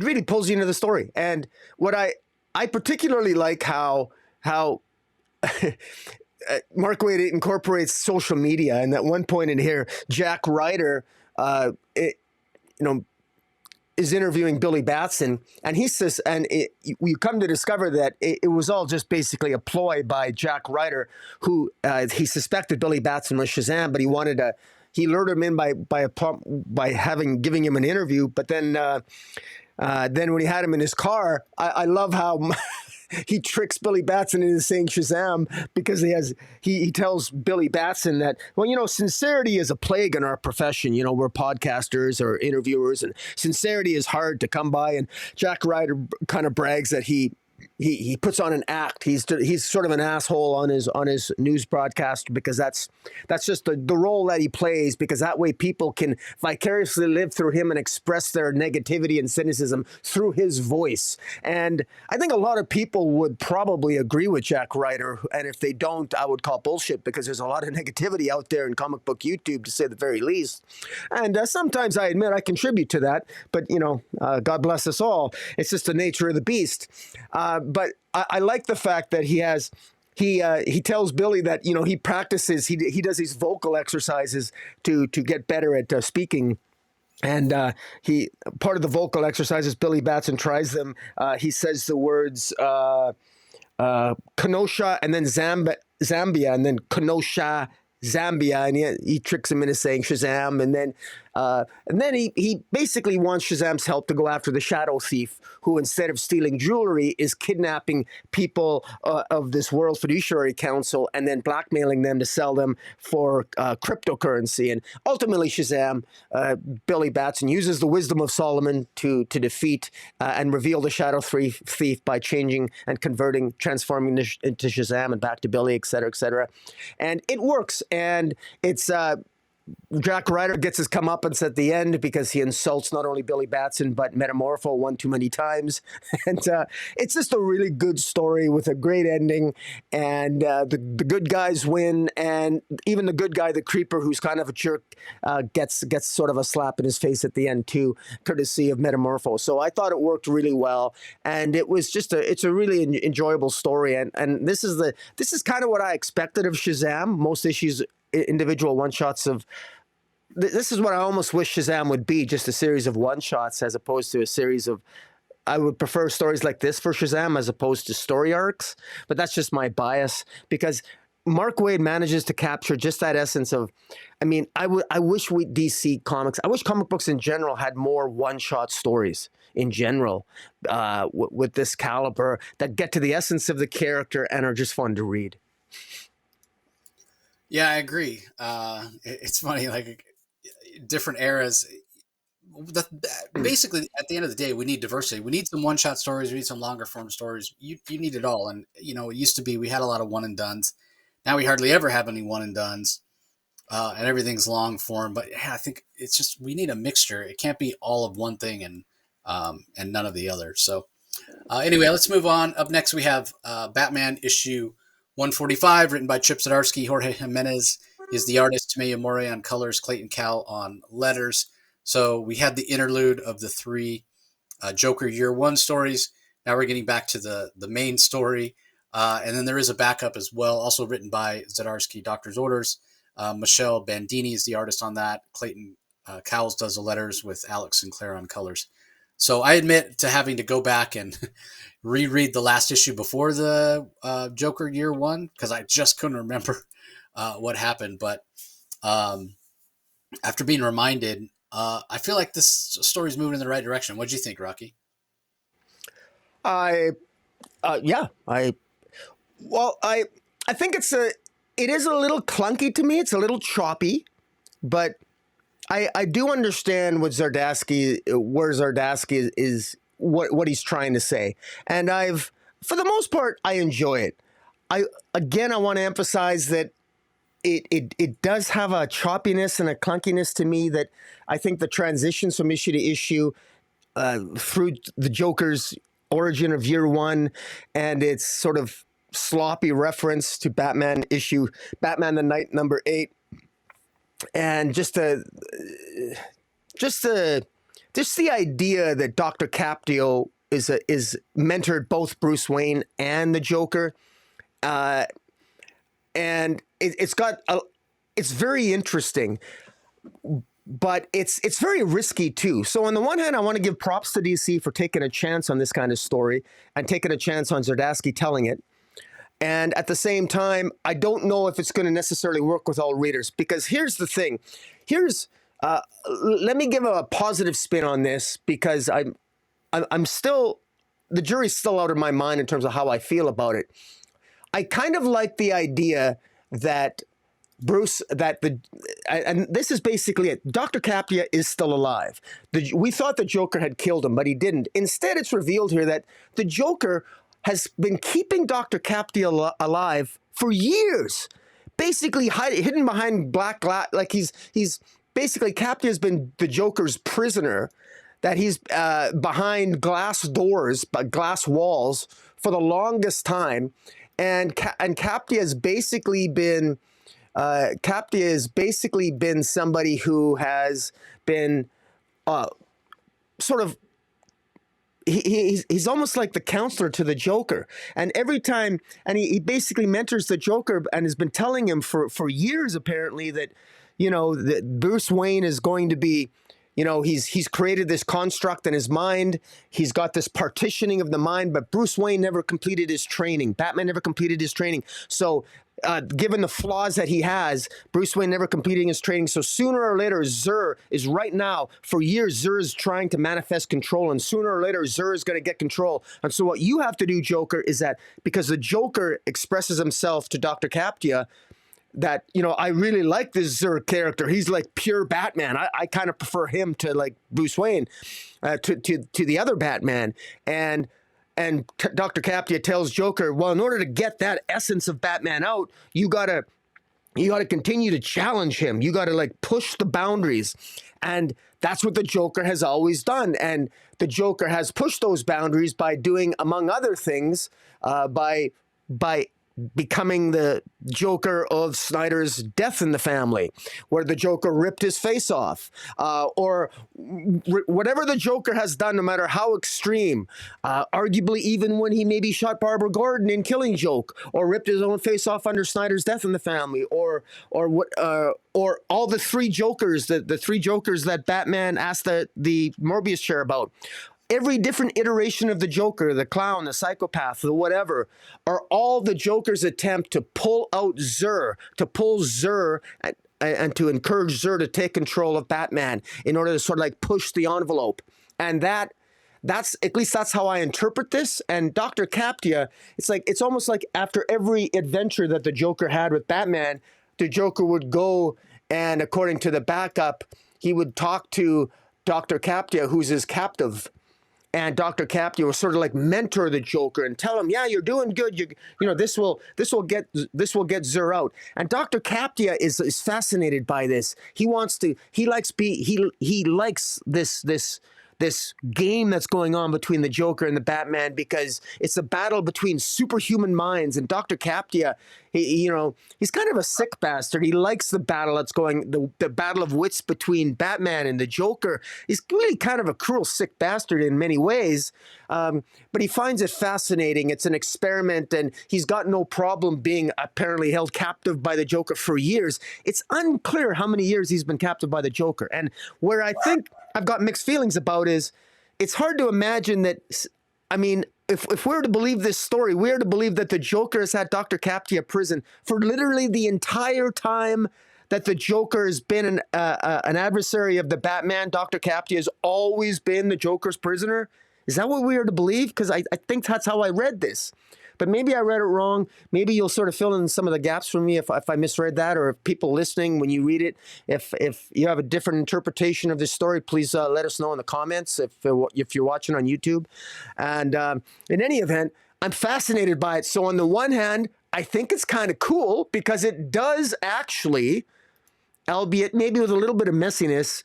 really pulls you into the story. And what I particularly like how Mark Waid incorporates social media, and at one point in here, Jack Ryder, is interviewing Billy Batson, and he says, and we come to discover that it was all just basically a ploy by Jack Ryder, who he suspected Billy Batson was Shazam, but he lured him in by giving him an interview. But then when he had him in his car, I love how he tricks Billy Batson into saying Shazam, because he tells Billy Batson that, sincerity is a plague in our profession. We're podcasters or interviewers, and sincerity is hard to come by. And Jack Ryder kind of brags that he he puts on an act. He's sort of an asshole on his news broadcast because that's just the role that he plays, because that way people can vicariously live through him and express their negativity and cynicism through his voice. And I think a lot of people would probably agree with Jack Ryder, and if they don't, I would call bullshit, because there's a lot of negativity out there in comic book YouTube, to say the very least. And sometimes I admit I contribute to that, but God bless us all. It's just the nature of the beast. But I like the fact that he tells Billy that he practices, he does these vocal exercises to get better at speaking. And he part of the vocal exercises, Billy Batson tries them. He says the words Kenosha and then Zambia, and then Kenosha, Zambia, and he tricks him into saying Shazam, and then he basically wants Shazam's help to go after the Shadow Thief, who instead of stealing jewelry is kidnapping people of this World Fiduciary Council and then blackmailing them to sell them for cryptocurrency. And ultimately Shazam, Billy Batson, uses the wisdom of Solomon to defeat and reveal the Shadow Thief by changing and converting, transforming into Shazam and back to Billy, et cetera, et cetera. And it works. And it's Jack Ryder gets his comeuppance at the end because he insults not only Billy Batson but Metamorpho one too many times. And it's just a really good story with a great ending. And the good guys win, and even the good guy, the Creeper, who's kind of a jerk, gets sort of a slap in his face at the end too, courtesy of Metamorpho. So I thought it worked really well, and it was just it's a really enjoyable story. And this is kind of what I expected of Shazam. Most issues, individual one-shots of this is what I almost wish Shazam would be, just a series of one-shots as opposed to a series of, I would prefer stories like this for Shazam as opposed to story arcs, but that's just my bias, because Mark Waid manages to capture just that essence of, I wish DC Comics, I wish comic books in general had more one-shot stories in general with this caliber that get to the essence of the character and are just fun to read. Yeah, I agree. It's funny, like different eras. Basically, at the end of the day, we need diversity. We need some one-shot stories. We need some longer form stories. You need it all. And it used to be we had a lot of one and dones. Now we hardly ever have any one and dones, and everything's long form. But yeah, I think it's just we need a mixture. It can't be all of one thing and none of the other. So anyway, let's move on. Up next, we have Batman issue 145, written by Chip Zdarsky. Jorge Jimenez is the artist. Tomeo Morey on colors. Clayton Cowell on letters. So we had the interlude of the three Joker Year One stories. Now we're getting back to the main story. And then there is a backup as well, also written by Zdarsky, Doctor's Orders. Michelle Bandini is the artist on that. Clayton Cowles does the letters with Alex Sinclair on colors. So I admit to having to go back and reread the last issue before the Joker Year One, because I just couldn't remember what happened. But after being reminded, I feel like this story's moving in the right direction. What do you think, Rocky? I think it is a little clunky to me. It's a little choppy, but I do understand what Zardasky is what he's trying to say. And for the most part, I enjoy it. I want to emphasize that it does have a choppiness and a clunkiness to me that I think the transitions from issue to issue through the Joker's origin of Year One and its sort of sloppy reference to Batman the Night number 8, and just the idea that Dr. Caprio is mentored both Bruce Wayne and the Joker, and it's very interesting, but it's very risky too. So on the one hand, I want to give props to DC for taking a chance on this kind of story and taking a chance on Zardasky telling it. And at the same time, I don't know if it's going to necessarily work with all readers, because here's the thing. Let me give a positive spin on this, because I'm still, the jury's still out of my mind in terms of how I feel about it. I kind of like the idea that and this is basically it. Dr. Capria is still alive. We thought the Joker had killed him, but he didn't. Instead, it's revealed here that the Joker has been keeping Dr. Captia alive for years, basically hidden behind black glass. Like he's basically, Captia has been the Joker's prisoner, that he's behind glass doors, glass walls for the longest time, and Captia has basically been somebody who has been sort of. He's almost like the counselor to the Joker, and every time, and he basically mentors the Joker, and has been telling him for years apparently that, that Bruce Wayne is going to be, he's created this construct in his mind. He's got this partitioning of the mind, but Bruce Wayne never completed his training. Batman never completed his training. So given the flaws that he has, Bruce Wayne never completing his training. So sooner or later, Zur is right now, for years, Zur is trying to manifest control. And sooner or later, Zur is going to get control. And so what you have to do, Joker, is that because the Joker expresses himself to Dr. Captia, that, I really like this Zur character. He's like pure Batman. I kind of prefer him to like Bruce Wayne, to the other Batman. And Dr. Captia tells Joker, well, in order to get that essence of Batman out, you gotta continue to challenge him. You gotta like push the boundaries. And that's what the Joker has always done. And the Joker has pushed those boundaries by doing, among other things, by becoming the Joker of Snyder's Death in the Family, where the Joker ripped his face off, or whatever the Joker has done, no matter how extreme, arguably even when he maybe shot Barbara Gordon in Killing Joke, or ripped his own face off under Snyder's Death in the Family, or all the three Jokers, the three Jokers that Batman asked the Morbius chair about. Every different iteration of the Joker, the clown, the psychopath, the whatever, are all the Joker's attempt to pull out Zur, and to encourage Zur to take control of Batman in order to sort of like push the envelope. And that's at least that's how I interpret this. And Dr. Captia, it's almost like after every adventure that the Joker had with Batman, the Joker would go and, according to the backup, he would talk to Dr. Captia, who's his captive. And Dr. Captia will sort of like mentor the Joker and tell him, yeah, you're doing good. This will get Zur out. And Dr. Captia is fascinated by this. He likes this game that's going on between the Joker and the Batman, because it's a battle between superhuman minds. And Dr. Captia, he's kind of a sick bastard. He likes the battle that's going, the battle of wits between Batman and the Joker. He's really kind of a cruel, sick bastard in many ways, but he finds it fascinating. It's an experiment, and he's got no problem being apparently held captive by the Joker for years. It's unclear how many years he's been captive by the Joker. And where I think I've got mixed feelings about is, it's hard to imagine that, I mean, if we're to believe this story, we're to believe that the Joker has had Dr. Captia prison for literally the entire time that the Joker has been an adversary of the Batman. Dr. Captia has always been the Joker's prisoner. Is that what we are to believe? Because I think that's how I read this. But maybe I read it wrong. Maybe you'll sort of fill in some of the gaps for me if I misread that, or if people listening, when you read it, if you have a different interpretation of this story, please let us know in the comments if you're watching on YouTube. And in any event, I'm fascinated by it. So on the one hand, I think it's kind of cool because it does actually, albeit maybe with a little bit of messiness,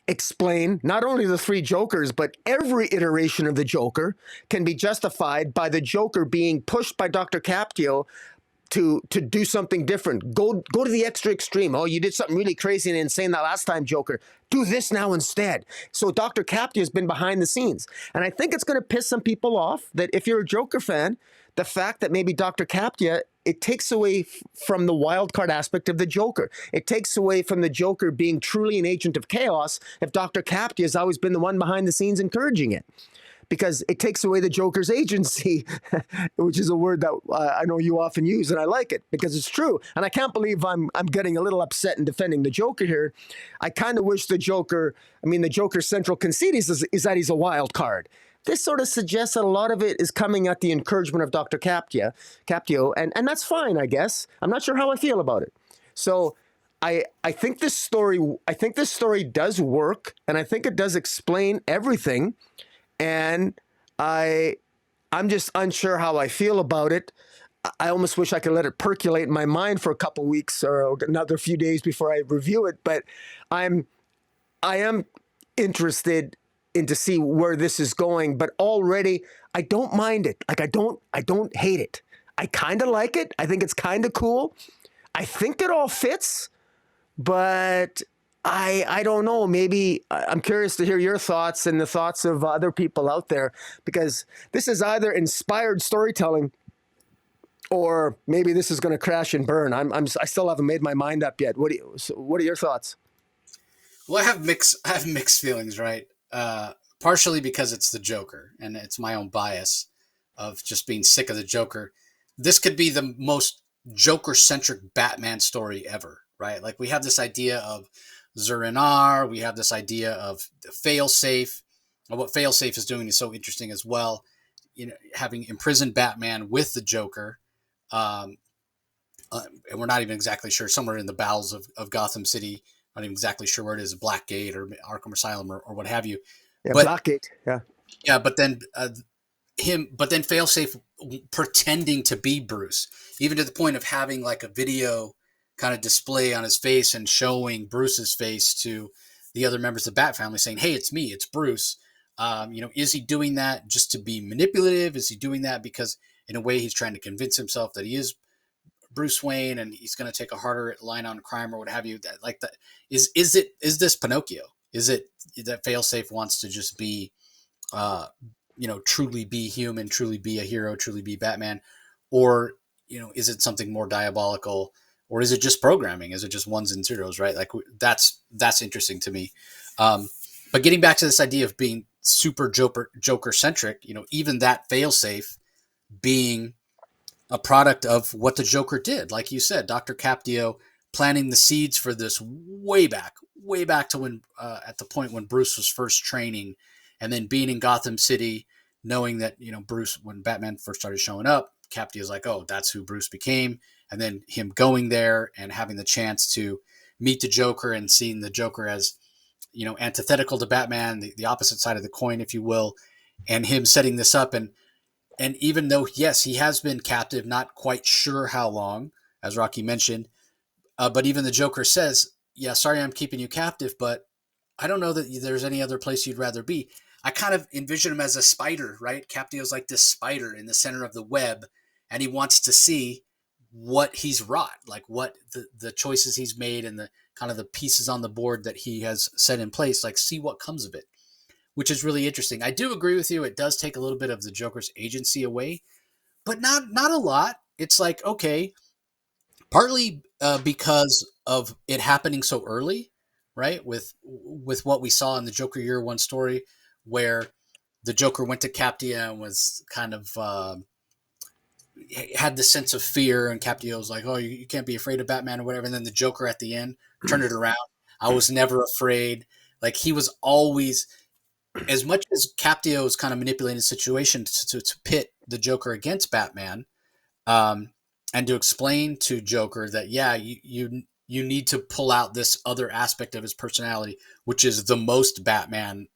explain not only the three Jokers, but every iteration of the Joker can be justified by the Joker being pushed by Dr. Captia to do something different. Go to the extra extreme. Oh, you did something really crazy and insane that last time, Joker. Do this now instead. So Dr. Captia has been behind the scenes. And I think it's going to piss some people off that if you're a Joker fan, the fact that maybe Dr. Captia, it takes away from the wild card aspect of the Joker. It takes away from the Joker being truly an agent of chaos if Dr. Captia has always been the one behind the scenes encouraging it. Because it takes away the Joker's agency, which is a word that I know you often use, and I like it because it's true. And I can't believe I'm getting a little upset in defending the Joker here. I kind of wish the Joker's central conceit is that he's a wild card. This sort of suggests that a lot of it is coming at the encouragement of Dr. Captia, and that's fine, I guess. I'm not sure how I feel about it. So I think this story does work, and I think it does explain everything. And I I'm just unsure how I feel about it. I almost wish I could let it percolate in my mind for a couple weeks or another few days before I review it. But I'm I am interested in to see where this is going. But already, I don't mind it. Like I don't hate it. I kind of like it. I think it's kind of cool. I think it all fits, but I don't know. Maybe I'm curious to hear your thoughts and the thoughts of other people out there, because this is either inspired storytelling or maybe this is going to crash and burn. I still haven't made my mind up yet. What are your thoughts? Well, I have mixed feelings, right? Partially because it's the Joker, and it's my own bias of just being sick of the Joker. This could be the most Joker centric Batman story ever, right? Like we have this idea of Zur-En-Arrh, we have this idea of failsafe. And what failsafe is doing is so interesting as well. You know, having imprisoned Batman with the Joker, um, and we're not even exactly sure, somewhere in the bowels of Gotham City. Not even exactly sure where it is, Blackgate or Arkham Asylum or what have you. Yeah, But Blackgate. Yeah. yeah, but then failsafe pretending to be Bruce, even to the point of having like a video kind of display on his face and showing Bruce's face to the other members of the Bat family, saying, "Hey, it's me, it's Bruce." Is he doing that just to be manipulative? Is he doing that because, in a way, he's trying to convince himself that he is Bruce Wayne and he's going to take a harder line on crime or what have you? That like that is this Pinocchio? Is it that failsafe wants to just be uh, truly be human, truly be a hero, truly be Batman, or is it something more diabolical, or is it just programming? Is it just ones and zeros? Right? Like that's interesting to me. But getting back to this idea of being super Joker centric, even that failsafe being a product of what the Joker did. Like you said, Dr. Capdio planting the seeds for this way back to when, at the point when Bruce was first training, and then being in Gotham City, knowing that, Bruce, when Batman first started showing up, Capdio's like, oh, that's who Bruce became. And then him going there and having the chance to meet the Joker and seeing the Joker as, antithetical to Batman, the opposite side of the coin, if you will, and him setting this up. And even though, yes, he has been captive, not quite sure how long, as Rocky mentioned, but even the Joker says, yeah, sorry I'm keeping you captive, but I don't know that there's any other place you'd rather be. I kind of envision him as a spider, right? Captio's like this spider in the center of the web, and he wants to see what he's wrought, like what the choices he's made and the kind of the pieces on the board that he has set in place, like see what comes of it, which is really interesting. I do agree with you. It does take a little bit of the Joker's agency away, but not a lot. It's like, okay, partly because of it happening so early, right? With what we saw in the Joker Year One story, where the Joker went to Captia and was kind of had the sense of fear, and Captia was like, "Oh, you can't be afraid of Batman or whatever." And then the Joker at the end turned it around. I was never afraid. Like he was always, as much as Captio is kind of manipulating the situation to pit the Joker against Batman, um, and to explain to Joker that you need to pull out this other aspect of his personality, which is the most Batman,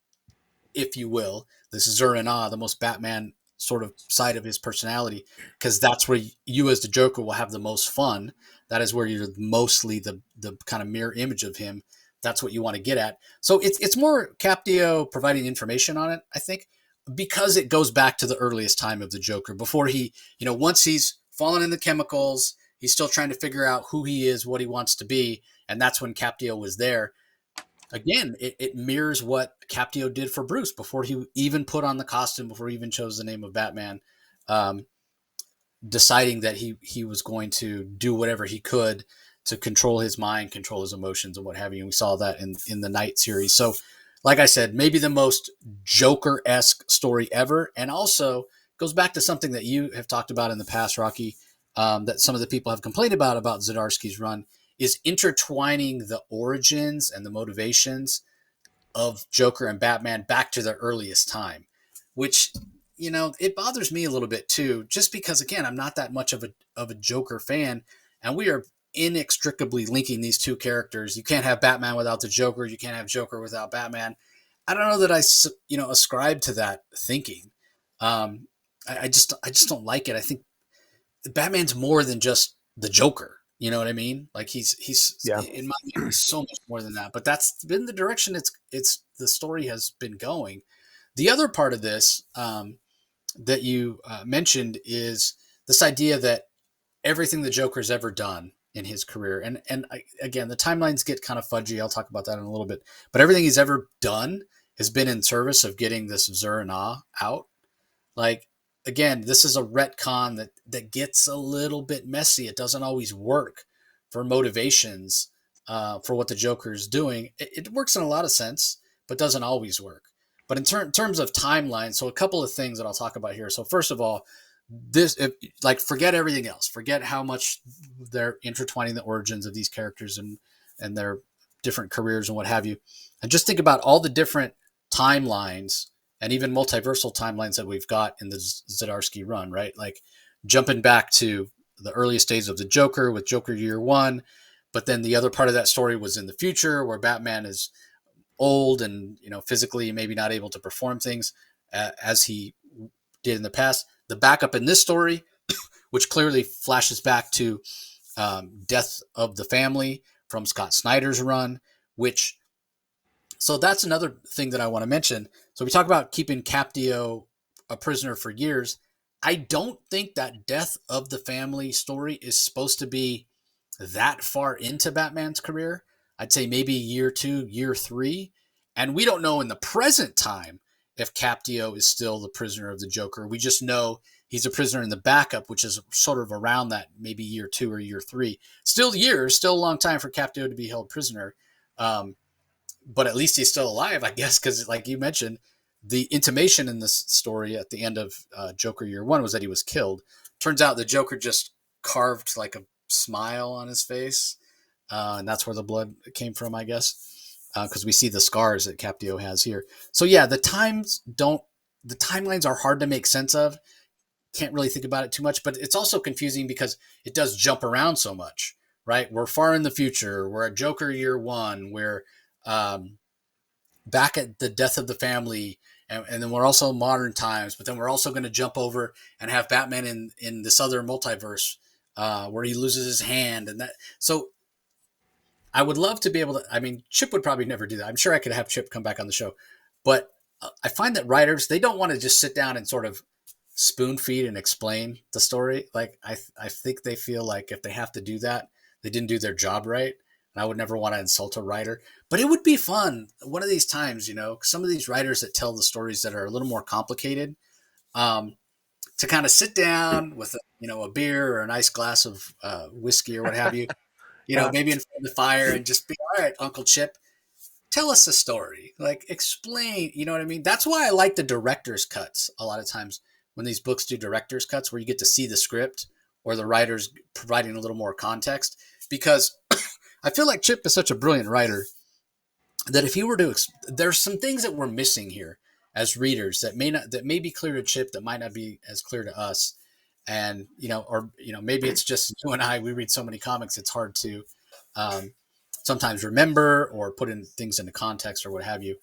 if you will, this Zur-En-Arrh, the most Batman sort of side of his personality, because that's where you as the Joker will have the most fun. That is where you're mostly the kind of mirror image of him. That's what you want to get at. So it's more Capdio providing information on it, I think, because it goes back to the earliest time of the Joker before he, once he's fallen in the chemicals, he's still trying to figure out who he is, what he wants to be, and that's when Capdio was there. Again, it mirrors what Capdio did for Bruce before he even put on the costume, before he even chose the name of Batman, um, deciding that he was going to do whatever he could to control his mind, control his emotions, and what have you. And we saw that in the Night series. So, like I said, maybe the most Joker-esque story ever, and also goes back to something that you have talked about in the past, Rocky, that some of the people have complained about Zardasky's run, is intertwining the origins and the motivations of Joker and Batman back to their earliest time, which, it bothers me a little bit too, just because, again, I'm not that much of a Joker fan, and we are inextricably linking these two characters. You can't have Batman without the Joker. You can't have Joker without Batman. I don't know that I ascribe to that thinking. Um, I just don't like it. I think Batman's more than just the Joker. You know what I mean? Like he's Yeah. in my view, he's so much more than that. But that's been the direction it's the story has been going. The other part of this that you mentioned is this idea that everything the Joker's ever done in his career, again, the timelines get kind of fudgy. I'll talk about that in a little bit. But everything he's ever done has been in service of getting this Zur-En-Ah out. Like, again, this is a retcon that gets a little bit messy. It doesn't always work for motivations for what the Joker is doing. It works in a lot of sense, but doesn't always work. But in terms of timeline, so a couple of things that I'll talk about here. So first of all, forget everything else. Forget how much they're intertwining the origins of these characters and their different careers and what have you, and just think about all the different timelines and even multiversal timelines that we've got in the Zardasky run, right? Like jumping back to the earliest days of the Joker with Joker Year One, but then the other part of that story was in the future where Batman is old and physically maybe not able to perform things as he did in the past. The backup in this story, which clearly flashes back to Death of the Family from Scott Snyder's run, so that's another thing that I want to mention. So we talk about keeping Capdio a prisoner for years. I don't think that Death of the Family story is supposed to be that far into Batman's career. I'd say maybe year 2, year 3. And we don't know in the present time if Capdio is still the prisoner of the Joker. We just know he's a prisoner in the backup, which is sort of around that maybe year 2 or year 3. Still years, still a long time for Capdio to be held prisoner. But at least he's still alive, I guess, because like you mentioned, the intimation in this story at the end of Joker Year One was that he was killed. Turns out the Joker just carved like a smile on his face, and that's where the blood came from, I guess, because we see the scars that Capdio has here. So yeah, the timelines are hard to make sense of. Can't really think about it too much, but it's also confusing because it does jump around so much, right? We're far in the future. We're at Joker Year One. We're back at the Death of the Family, and then we're also modern times, but then we're also going to jump over and have Batman in this other multiverse where he loses his hand, and that. So I would love to be able to. I mean, Chip would probably never do that. I'm sure I could have Chip come back on the show, but I find that writers, they don't want to just sit down and sort of spoon feed and explain the story. Like I think they feel like if they have to do that, they didn't do their job right. And I would never want to insult a writer, but it would be fun one of these times, some of these writers that tell the stories that are a little more complicated, um, to kind of sit down with a beer or a nice glass of whiskey or what have you, Yeah. maybe in front of the fire and just be, all right, Uncle Chip, tell us a story, like explain, you know what I mean? That's why I like the director's cuts a lot of times when these books do director's cuts where you get to see the script or the writers providing a little more context, because I feel like Chip is such a brilliant writer that if he were to, there's some things that we're missing here as readers that may be clear to Chip that might not be as clear to us, and maybe it's just you and I. We read so many comics, it's hard to um, sometimes remember or put in things into context or what have you.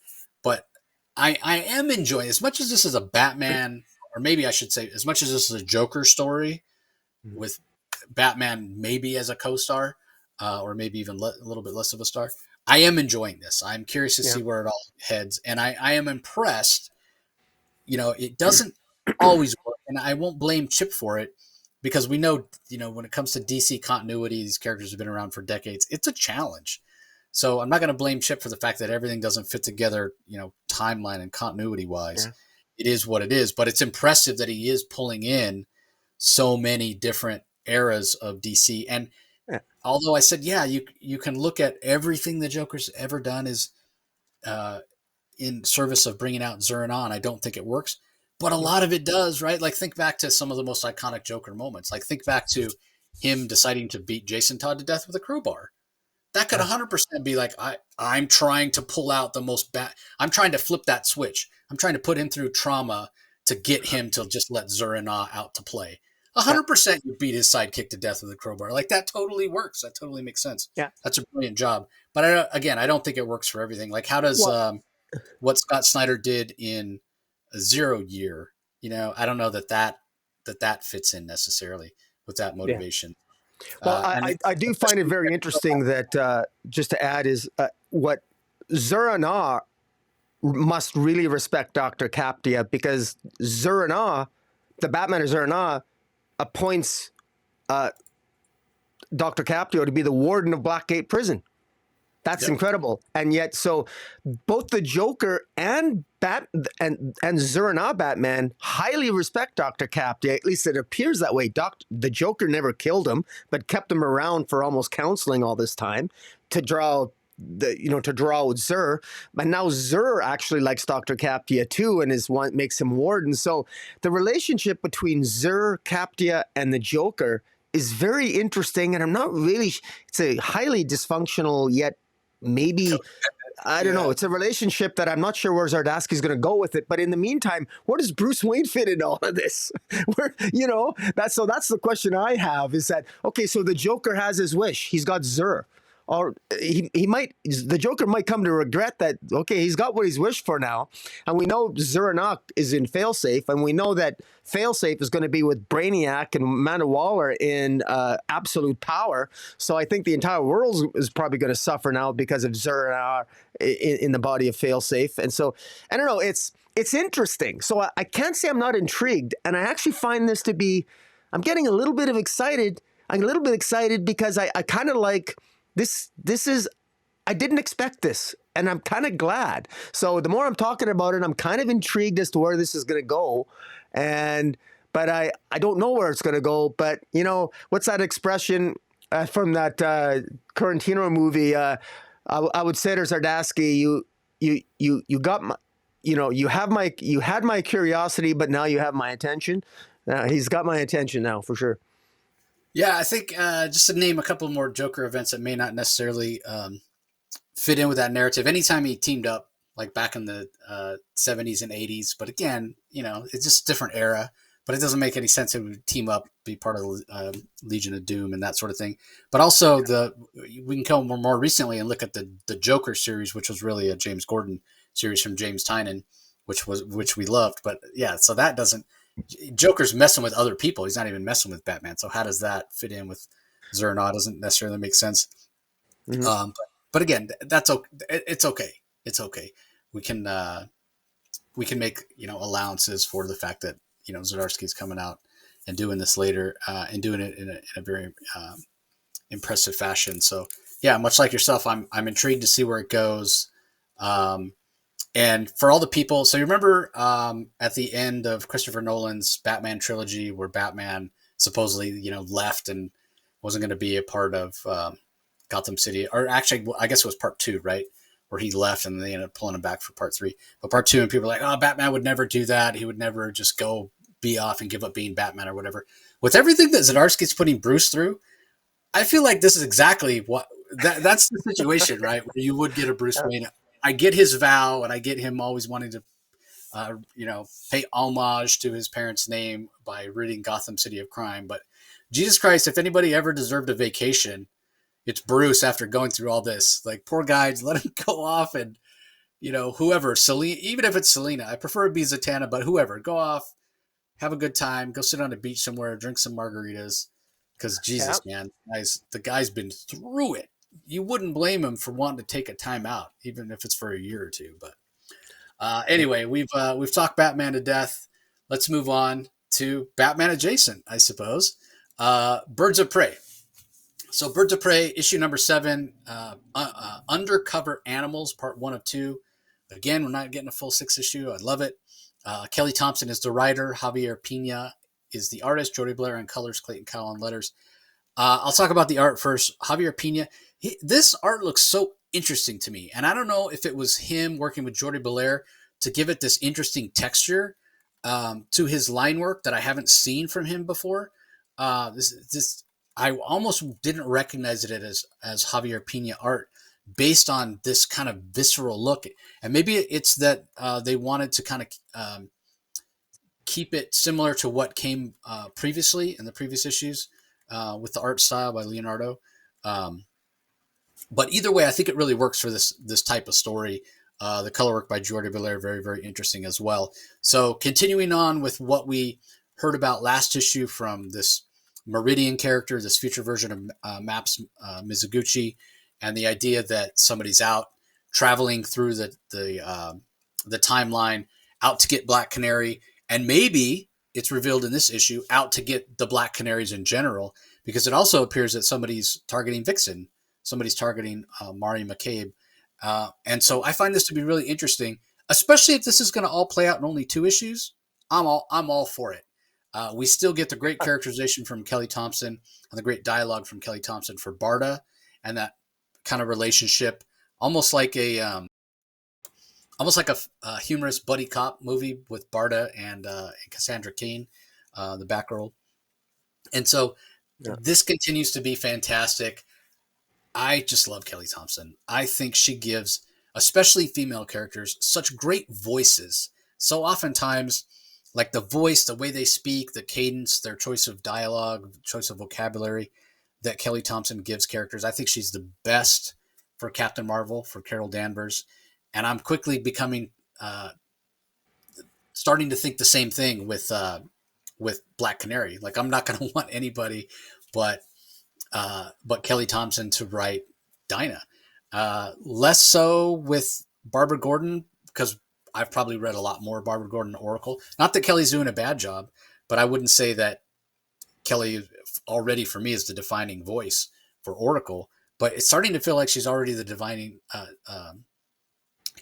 But I am enjoying, as much as this is a Batman, or maybe I should say, as much as this is a Joker story with Batman maybe as a co-star, or maybe even a little bit less of a star. I am enjoying this. I'm curious to Yeah. see where it all heads, and I am impressed. It doesn't always work, and I won't blame Chip for it because we know, when it comes to DC continuity, these characters have been around for decades. It's a challenge. So I'm not going to blame Chip for the fact that everything doesn't fit together, timeline and continuity wise. Yeah. It is what it is, but it's impressive that he is pulling in so many different eras of DC. And Yeah. although I said, yeah, you can look at everything the Joker's ever done is uh, in service of bringing out Zur-En-Ah, and I don't think it works, but a lot of it does, right? Like think back to some of the most iconic Joker moments. Like think back to him deciding to beat Jason Todd to death with a crowbar. That could Yeah. 100% be like, I'm trying to pull out the most I'm trying to flip that switch. I'm trying to put him through trauma to get him to just let Zur-En-Ah out to play. Yeah. 100% you beat his sidekick to death with a crowbar. Like that totally works. That totally makes sense. Yeah. That's a brilliant job. But again, I don't think it works for everything. Like how does Well, what Scott Snyder did in a 0 year? I don't know that fits in necessarily with that Yeah. motivation. Well, And I do find it very interesting that just to add is what Zurana must really respect Dr. Captia because Zurana, the Batman of Zurana, appoints Dr. Caprio to be the warden of Blackgate Prison. That's Yep. incredible. And yet, so both the Joker and Zurana Batman highly respect Dr. Captia. At least it appears that way. The Joker never killed him, but kept him around for almost counseling all this time to draw out Zur. But now Zur actually likes Dr. Captia too, and makes him warden. So the relationship between Zur, Captia, and the Joker is very interesting, and I'm not really. It's a highly dysfunctional yet. Maybe, I don't know. It's a relationship that I'm not sure where Zardasky is going to go with it. But in the meantime, where does Bruce Wayne fit in all of this? That's the question I have is that, okay, so the Joker has his wish. He's got Zur. Or the Joker might come to regret that, okay, he's got what he's wished for now. And we know Zuranak is in Failsafe, and we know that Failsafe is going to be with Brainiac and Amanda Waller in absolute power. So I think the entire world is probably going to suffer now because of Zuranak in the body of Failsafe. And so, I don't know, it's interesting. So I can't say I'm not intrigued. And I actually find this to be, I'm getting a little bit excited. I'm a little bit excited because I kind of like, This is, I didn't expect this, and I'm kind of glad. So the more I'm talking about it, I'm kind of intrigued as to where this is going to go. But I don't know where it's going to go. But, what's that expression from that Tarantino movie? I would say to Zardasky, you got my, you had my curiosity, but now you have my attention. He's got my attention now for sure. Yeah, I think just to name a couple more Joker events that may not necessarily fit in with that narrative. Anytime he teamed up, like back in the 70s and 80s, but again, it's just a different era. But it doesn't make any sense to team up, be part of the Legion of Doom and that sort of thing. But also, we can come more recently and look at the Joker series, which was really a James Gordon series from James Tynion, which we loved. But yeah, so that doesn't. Joker's messing with other people. He's not even messing with Batman. So how does that fit in with Zurna? Doesn't necessarily make sense. Mm-hmm. But again, that's okay. It's okay. It's okay. We can make allowances for the fact that Zdarsky's coming out and doing this later and doing it in a very impressive fashion. So yeah, much like yourself, I'm intrigued to see where it goes. And for all the people, so you remember at the end of Christopher Nolan's Batman trilogy where Batman supposedly, left and wasn't going to be a part of Gotham City, or actually, I guess it was part 2, right? Where he left and they ended up pulling him back for part 3. But part 2, and people were like, oh, Batman would never do that. He would never just go be off and give up being Batman or whatever. With everything that Zdarsky's putting Bruce through, I feel like this is exactly that's the situation, right? Where you would get a Bruce Wayne. I get his vow, and I get him always wanting to, pay homage to his parents' name by ridding Gotham City of crime. But Jesus Christ, if anybody ever deserved a vacation, it's Bruce after going through all this. Like, poor guy, let him go off and, whoever, Selena, even if it's Selena, I prefer it be Zatanna, but whoever, go off, have a good time, go sit on a beach somewhere, drink some margaritas. Because Jesus, man, the guy's been through it. You wouldn't blame him for wanting to take a time out, even if it's for a year or two. But anyway, we've talked Batman to death. Let's move on to Batman adjacent, I suppose. Birds of Prey. So Birds of Prey, issue number 7, Undercover Animals, part 1 of 2. Again, we're not getting a full 6 issue. I love it. Kelly Thompson is the writer. Javier Pina is the artist. Jody Blair on colors. Clayton Cowell on letters. I'll talk about the art first. Javier Pina. This art looks so interesting to me. And I don't know if it was him working with Jody Blair to give it this interesting texture to his line work that I haven't seen from him before. I almost didn't recognize it as Javier Pina art based on this kind of visceral look. And maybe it's that they wanted to kind of keep it similar to what came previously in the previous issues with the art style by Leonardo. But either way, I think it really works for this type of story. The color work by Jordi Belair, very, very interesting as well. So continuing on with what we heard about last issue from this Meridian character, this future version of Maps Mizuguchi, and the idea that somebody's out traveling through the timeline out to get Black Canary, and maybe it's revealed in this issue out to get the Black Canaries in general, because it also appears that somebody's targeting Vixen, somebody's targeting Mari McCabe. And so I find this to be really interesting, especially if this is going to all play out in only 2 issues. I'm all for it. We still get the great characterization from Kelly Thompson and the great dialogue from Kelly Thompson for Barda, and that kind of relationship, almost like a humorous buddy cop movie with Barda and Cassandra Cain, the Batgirl. And so this continues to be fantastic. I just love Kelly Thompson. I think she gives, especially female characters, such great voices. So oftentimes, like the voice, the way they speak, the cadence, their choice of dialogue, choice of vocabulary that Kelly Thompson gives characters, I think she's the best for Captain Marvel, for Carol Danvers. And I'm quickly becoming, starting to think the same thing with Black Canary. Like, I'm not going to want anybody but Kelly Thompson to write Dinah. Less so with Barbara Gordon, because I've probably read a lot more Barbara Gordon and Oracle. Not that Kelly's doing a bad job, but I wouldn't say that Kelly already for me is the defining voice for Oracle. But it's starting to feel like she's already the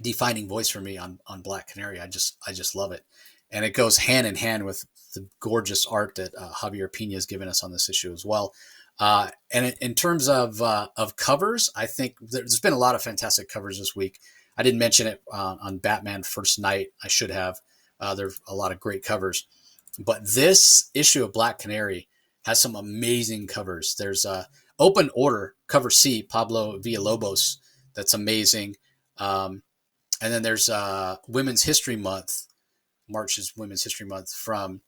defining voice for me on Black Canary. I just love it, and it goes hand in hand with the gorgeous art that Javier Pina has given us on this issue as well. And in terms of covers, I think there's been a lot of fantastic covers this week. I didn't mention it on Batman First Night. I should have. There's a lot of great covers, but this issue of Black Canary has some amazing covers. There's Open Order cover C, Pablo Villalobos. That's amazing. And then there's Women's History Month. March is Women's History Month from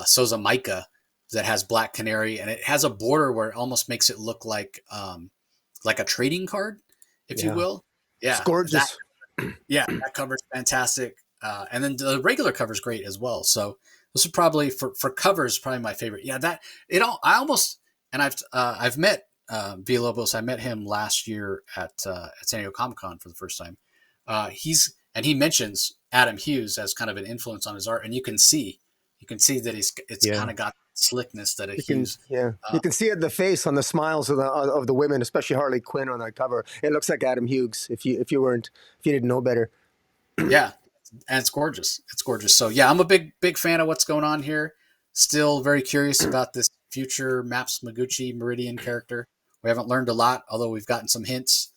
Souza Micah, that has Black Canary, and it has a border where it almost makes it look like a trading card, if you will. Yeah, it's gorgeous. That cover's fantastic, and then the regular cover's great as well. So this is probably for covers probably my favorite. Yeah, that it all I almost and I've met Villalobos. I met him last year at San Diego Comic-Con for the first time. He mentions Adam Hughes as kind of an influence on his art, and you can see that it's kind of got slickness that Hughes. You can see it in the face on the smiles of the women, especially Harley Quinn on that cover. It looks like Adam Hughes if you didn't know better. Yeah, and it's gorgeous. It's gorgeous. So yeah, I'm a big fan of what's going on here. Still very curious about this future Maps Maguchi Meridian character. We haven't learned a lot, although we've gotten some hints.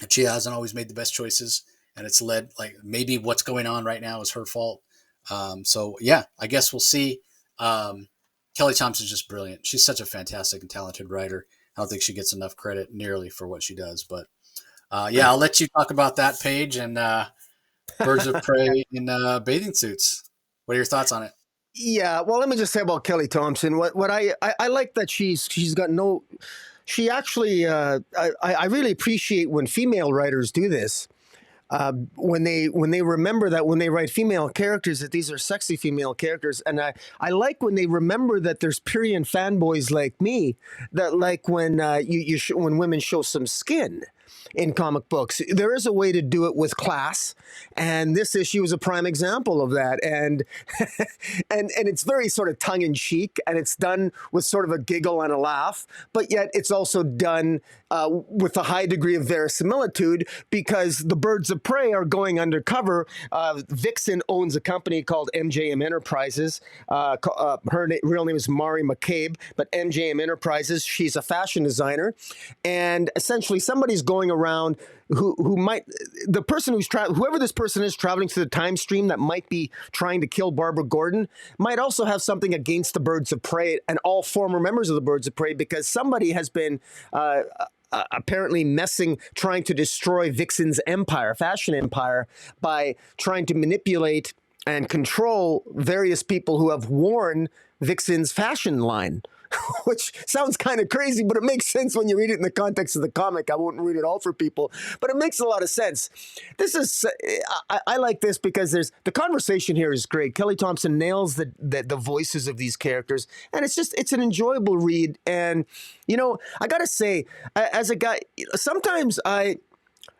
Chia hasn't always made the best choices, and it's led, like, maybe what's going on right now is her fault. So yeah, I guess we'll see. Kelly Thompson's just brilliant. She's such a fantastic and talented writer. I don't think she gets enough credit nearly for what she does, but I'll let you talk about that page and Birds of Prey in bathing suits. What are your thoughts on it? Yeah, well, let me just say about Kelly Thompson. What I like that she's got no. She actually, I really appreciate when female writers do this. When they remember that when they write female characters, that these are sexy female characters, and I like when they remember that there's period fanboys like me that like when when women show some skin in comic books. There is a way to do it with class, and this issue is a prime example of that. And and it's very sort of tongue in cheek, and it's done with sort of a giggle and a laugh, but yet it's also done with a high degree of verisimilitude because the Birds of Prey are going undercover. Vixen owns a company called MJM Enterprises. Her real name is Mari McCabe, but MJM Enterprises. She's a fashion designer, and essentially somebody's going around who might, the person who's whoever this person is traveling through the time stream that might be trying to kill Barbara Gordon might also have something against the Birds of Prey and all former members of the Birds of Prey, because somebody has been apparently trying to destroy Vixen's empire, fashion empire, by trying to manipulate and control various people who have worn Vixen's fashion line. which sounds kind of crazy, but it makes sense when you read it in the context of the comic. I won't read it all for people, but it makes a lot of sense. This is, I like this because the conversation here is great. Kelly Thompson nails the voices of these characters, and it's an enjoyable read. And, I got to say, as a guy, sometimes how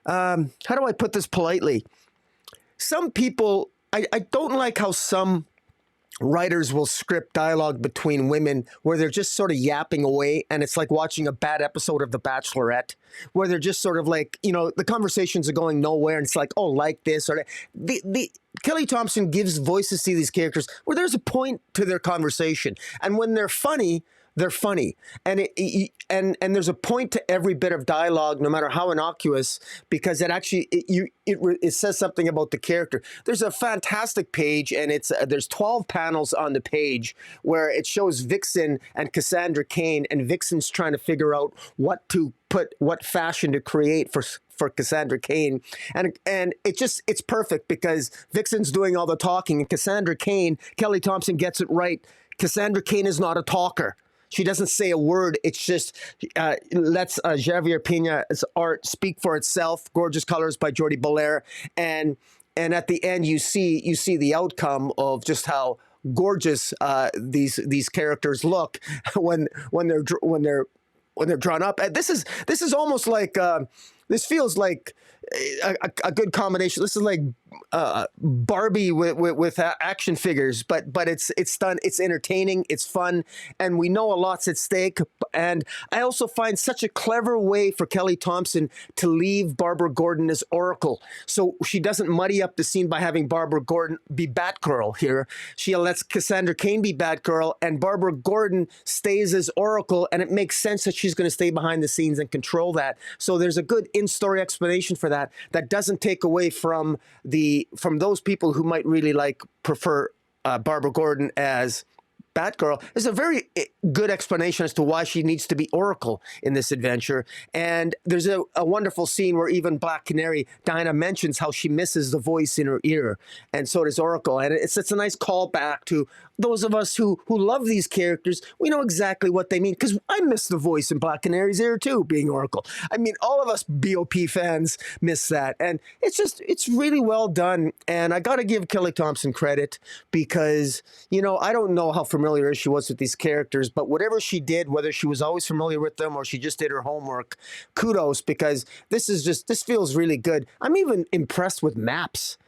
do I put this politely? Some people, I don't like how some writers will script dialogue between women where they're just sort of yapping away, and it's like watching a bad episode of The Bachelorette where they're just sort of like, the conversations are going nowhere, and it's like, oh, like this or that. The Kelly Thompson gives voices to these characters where there's a point to their conversation, and when they're funny, and and there's a point to every bit of dialogue, no matter how innocuous, because it says something about the character. There's a fantastic page, and there's 12 panels on the page where it shows Vixen and Cassandra Cain, and Vixen's trying to figure out what fashion to create for Cassandra Cain, and it's perfect because Vixen's doing all the talking, and Cassandra Cain, Kelly Thompson gets it right. Cassandra Cain is not a talker. She doesn't say a word. It's just lets Javier Pena's art speak for itself. Gorgeous colors by Jordi Belair, and at the end you see the outcome of just how gorgeous these characters look when they're drawn up. And this is almost like this feels like a good combination. This is like Barbie with action figures, but it's done. It's entertaining. It's fun, and we know a lot's at stake. And I also find such a clever way for Kelly Thompson to leave Barbara Gordon as Oracle, so she doesn't muddy up the scene by having Barbara Gordon be Batgirl here. She lets Cassandra Cain be Batgirl, and Barbara Gordon stays as Oracle, and it makes sense that she's going to stay behind the scenes and control that. So there's a good in-story explanation for that doesn't take away from those people who might really prefer Barbara Gordon as Batgirl. There's a very good explanation as to why she needs to be Oracle in this adventure. And there's a wonderful scene where even Black Canary, Dinah, mentions how she misses the voice in her ear. And so does Oracle. And it's a nice callback to those of us who love these characters. We know exactly what they mean, because I miss the voice in Black Canary's ear too, being Oracle. I mean, all of us BoP fans miss that. And it's really well done. And I got to give Kelly Thompson credit because, I don't know how familiar she was with these characters, but whatever she did, whether she was always familiar with them or she just did her homework, kudos, because this feels really good. I'm even impressed with maps.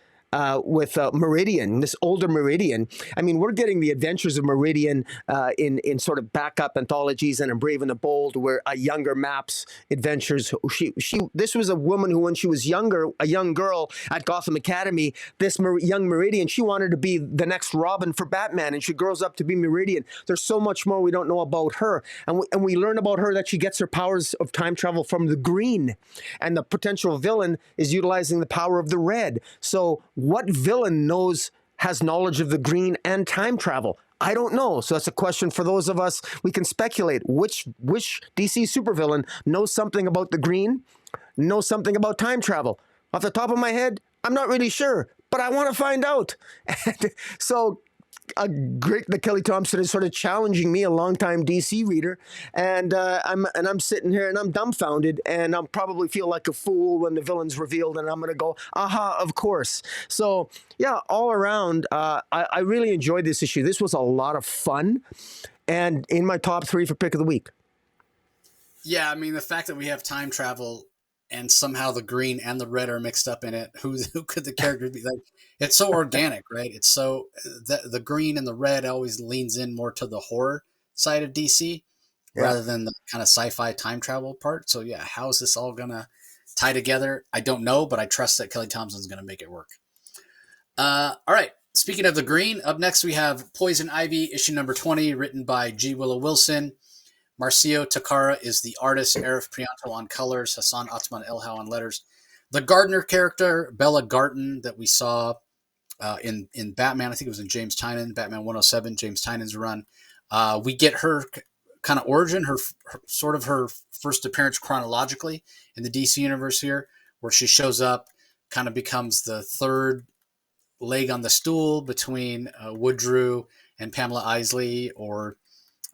With Meridian, this older Meridian. I mean, we're getting the adventures of Meridian in sort of backup anthologies and in Brave and the Bold, where a younger Maps adventures. This was a woman who, when she was younger, a young girl at Gotham Academy, this young Meridian, she wanted to be the next Robin for Batman, and she grows up to be Meridian. There's so much more we don't know about her, and we learn about her that she gets her powers of time travel from the green, and the potential villain is utilizing the power of the red. So what villain has knowledge of the green and time travel? I don't know. So that's a question for those of us. We can speculate which DC supervillain knows something about the green, knows something about time travel. Off the top of my head, I'm not really sure, but I want to find out. And so great that Kelly Thompson is sort of challenging me, a longtime DC reader, and I'm sitting here and I'm dumbfounded, and I'll probably feel like a fool when the villain's revealed, and I'm going to go, aha, of course. So yeah, all around, I really enjoyed this issue. This was a lot of fun, and in my top 3 for pick of the week. Yeah, I mean, the fact that we have time travel and somehow the green and the red are mixed up in it. Who could the character be? Like, it's so organic, right? It's so the green and the red always leans in more to the horror side of DC rather than the kind of sci-fi time travel part. So yeah, how is this all gonna tie together? I don't know, but I trust that Kelly Thompson's gonna make it work. All right. Speaking of the green, up next we have Poison Ivy, issue number 20, written by G. Willow Wilson. Marcio Takara is the artist, Arif Prianto on colors, Hassan Atman Elhau on letters. The Gardner character, Bella Garten, that we saw in Batman, I think it was in James Tynion, Batman 107, James Tynion's run. We get her kind of origin, her first appearance chronologically in the DC universe here, where she shows up, kind of becomes the third leg on the stool between Woodrue and Pamela Isley, or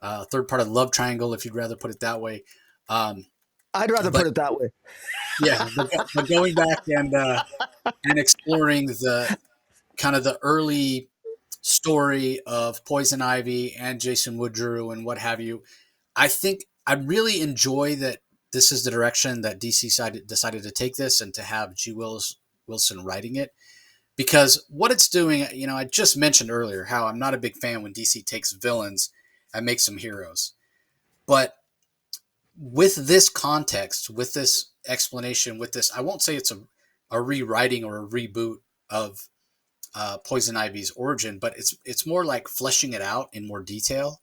third part of the love triangle, if you'd rather put it that way. Um, I'd rather but put it that way. yeah, but going back and exploring the kind of the early story of Poison Ivy and Jason Woodrue and what have you, I think I really enjoy that this is the direction that DC decided to take this and to have Wilson writing it. Because what it's doing, I just mentioned earlier how I'm not a big fan when DC takes villains and makes them heroes. But with this context, with this explanation, with this, I won't say it's a rewriting or a reboot of Poison Ivy's origin, but it's more like fleshing it out in more detail.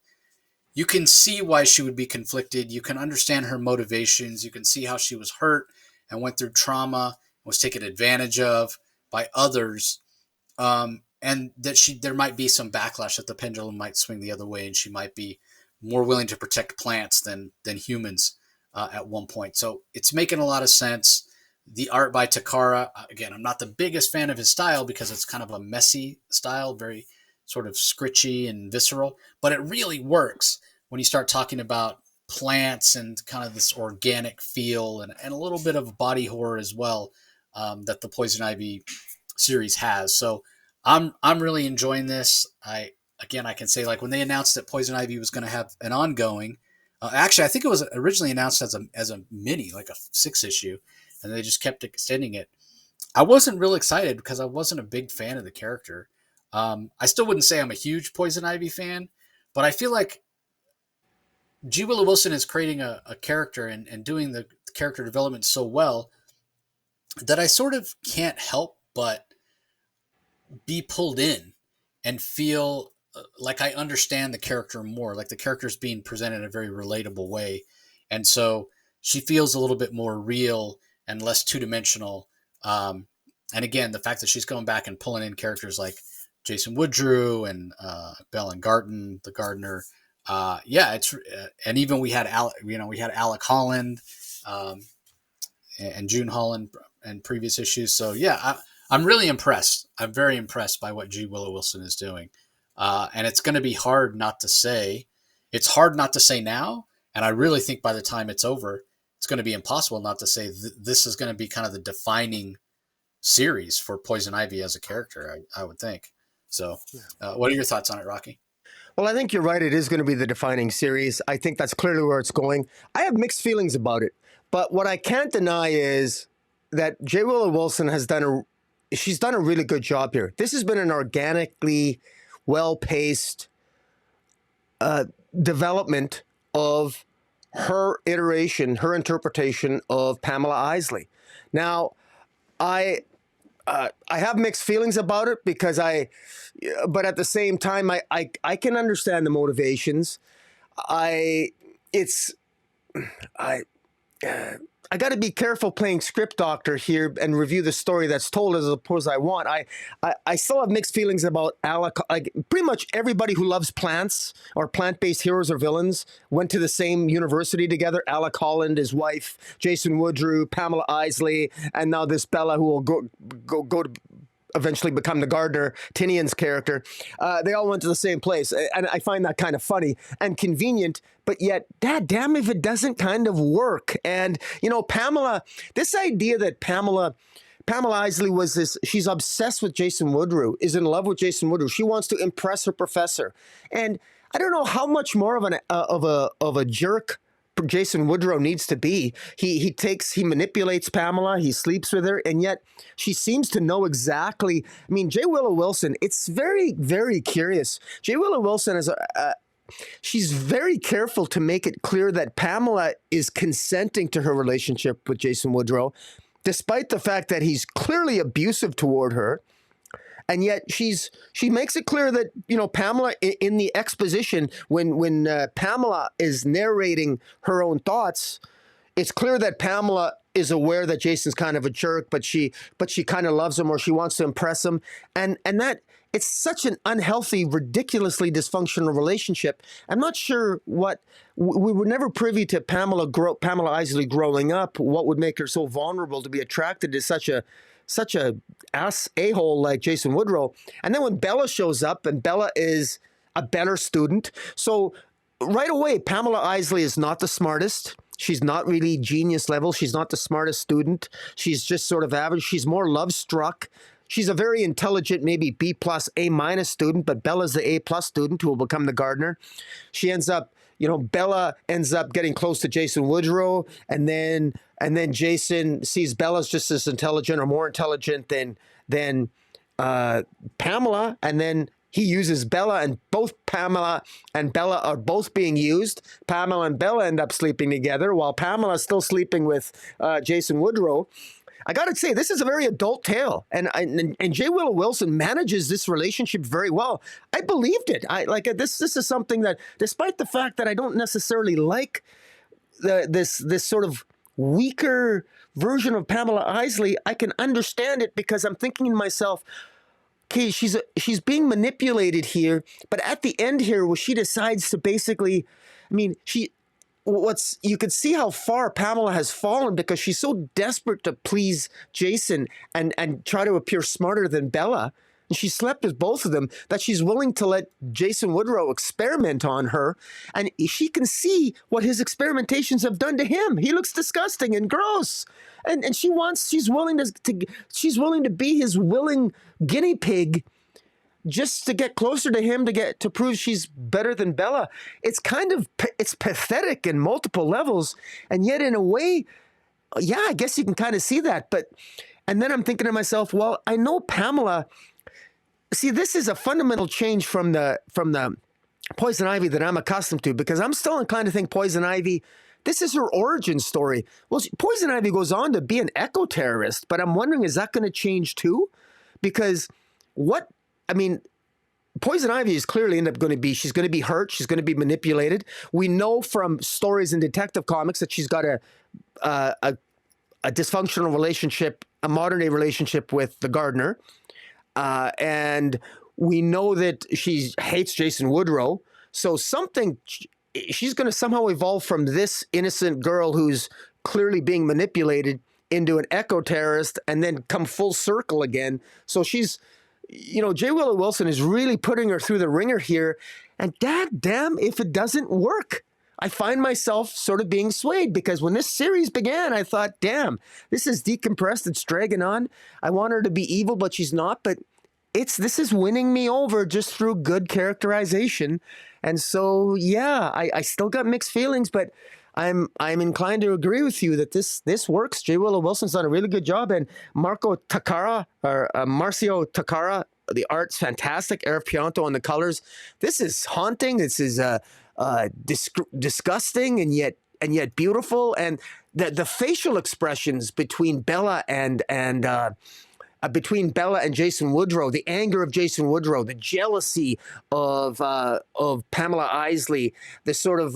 You can see why she would be conflicted. You can understand her motivations. You can see how she was hurt and went through trauma, was taken advantage of by others, and that there might be some backlash, that the pendulum might swing the other way, and she might be more willing to protect plants than humans at one point. So it's making a lot of sense. The art by Takara, again, I'm not the biggest fan of his style because it's kind of a messy style, very sort of scritchy and visceral, but it really works when you start talking about plants and kind of this organic feel and a little bit of body horror as well, that the Poison Ivy series has. So I'm really enjoying this. I can say, like, when they announced that Poison Ivy was going to have an ongoing, actually I think it was originally announced as a mini, like a 6 issue, and they just kept extending it. I wasn't real excited because I wasn't a big fan of the character. I still wouldn't say I'm a huge Poison Ivy fan, but I feel like G. Willow Wilson is creating a character and doing the character development so well that I sort of can't help but be pulled in and feel like I understand the character more, like the character is being presented in a very relatable way. And so she feels a little bit more real and less two-dimensional. And again, the fact that she's going back and pulling in characters like Jason Woodrue and Bell and Garten, the gardener. And even we had Alec Holland and June Holland in previous issues. So yeah, I'm really impressed. I'm very impressed by what G. Willow Wilson is doing. And it's going to be hard not to say. It's hard not to say now. And I really think by the time it's over, it's going to be impossible not to say this is going to be kind of the defining series for Poison Ivy as a character, I would think. So what are your thoughts on it, Rocky? Well, I think you're right. It is going to be the defining series. I think that's clearly where it's going. I have mixed feelings about it. But what I can't deny is that J. Willow Wilson she's done a really good job here. This has been an organically well-paced development of her iteration, her interpretation of Pamela Isley. Now, I have mixed feelings about it because but at the same time, I can understand the motivations. I got to be careful playing script doctor here and review the story that's told as opposed I want. I still have mixed feelings about Alec. Like, pretty much everybody who loves plants or plant-based heroes or villains went to the same university together. Alec Holland, his wife, Jason Woodrue, Pamela Isley, and now this Bella who will go to eventually become the gardener, Tinian's character. They all went to the same place. And I find that kind of funny and convenient, but yet, damn if it doesn't kind of work. And, Pamela, this idea that Pamela Isley she's obsessed with Jason Woodrue, is in love with Jason Woodrue. She wants to impress her professor. And I don't know how much more of a jerk Jason Woodrue needs to be. He manipulates Pamela, he sleeps with her, and yet she seems to know exactly. I mean, J. Willow Wilson, it's very, very curious. J. Willow Wilson she's very careful to make it clear that Pamela is consenting to her relationship with Jason Woodrue, despite the fact that he's clearly abusive toward her. And yet she makes it clear that, Pamela, in the exposition, when Pamela is narrating her own thoughts, it's clear that Pamela is aware that Jason's kind of a jerk, but she kind of loves him, or she wants to impress him. And that it's such an unhealthy, ridiculously dysfunctional relationship. I'm not sure we were never privy to Pamela Isley growing up. What would make her so vulnerable to be attracted to such a a-hole like Jason Woodrue. And then when Bella shows up, and Bella is a better student. So right away, Pamela Isley is not the smartest. She's not really genius level. She's not the smartest student. She's just sort of average. She's more love struck. She's a very intelligent, maybe B plus, A minus student, but Bella's the A plus student who will become the gardener. She ends up, Bella ends up getting close to Jason Woodrow, and then Jason sees Bella's just as intelligent or more intelligent than Pamela, and then he uses Bella, and both Pamela and Bella are both being used. Pamela and Bella end up sleeping together while Pamela's still sleeping with Jason Woodrow. I got to say, this is a very adult tale, and J. Willow Wilson manages this relationship very well. I believed it. I like this. This is something that, despite the fact that I don't necessarily like this sort of weaker version of Pamela Isley, I can understand it because I'm thinking to myself, okay, she's being manipulated here, but at the end here, where she decides to basically, I mean, you could see how far Pamela has fallen because she's so desperate to please Jason and try to appear smarter than Bella. And she slept with both of them, that she's willing to let Jason Woodrow experiment on her. And she can see what his experimentations have done to him. He looks disgusting and gross. And she's willing to be his willing guinea pig just to get closer to him, to prove she's better than Bella. It's it's pathetic in multiple levels. And yet in a way, yeah, I guess you can kind of see that. And then I'm thinking to myself, well, I know Pamela. See, this is a fundamental change from the Poison Ivy that I'm accustomed to, because I'm still inclined to think Poison Ivy, this is her origin story. Well, Poison Ivy goes on to be an eco-terrorist, but I'm wondering, is that going to change too? Because Poison Ivy is clearly she's going to be hurt. She's going to be manipulated. We know from stories in Detective Comics that she's got a dysfunctional relationship, a modern day relationship with the gardener. And we know that she hates Jason Woodrow. So she's going to somehow evolve from this innocent girl who's clearly being manipulated into an eco-terrorist and then come full circle again. So she's, J. Willow Wilson is really putting her through the ringer here. And damn, if it doesn't work, I find myself sort of being swayed, because when this series began, I thought, damn, this is decompressed. It's dragging on. I want her to be evil, but she's not. But this is winning me over just through good characterization. And so, yeah, I still got mixed feelings, but I'm inclined to agree with you that this works. J. Willow Wilson's done a really good job, and Marcio Takara, the art's fantastic. Eric Pianto on the colors. This is haunting. This is disgusting and yet beautiful, and the facial expressions between Bella and Jason Woodrow, the anger of Jason Woodrow, the jealousy of Pamela Isley, the sort of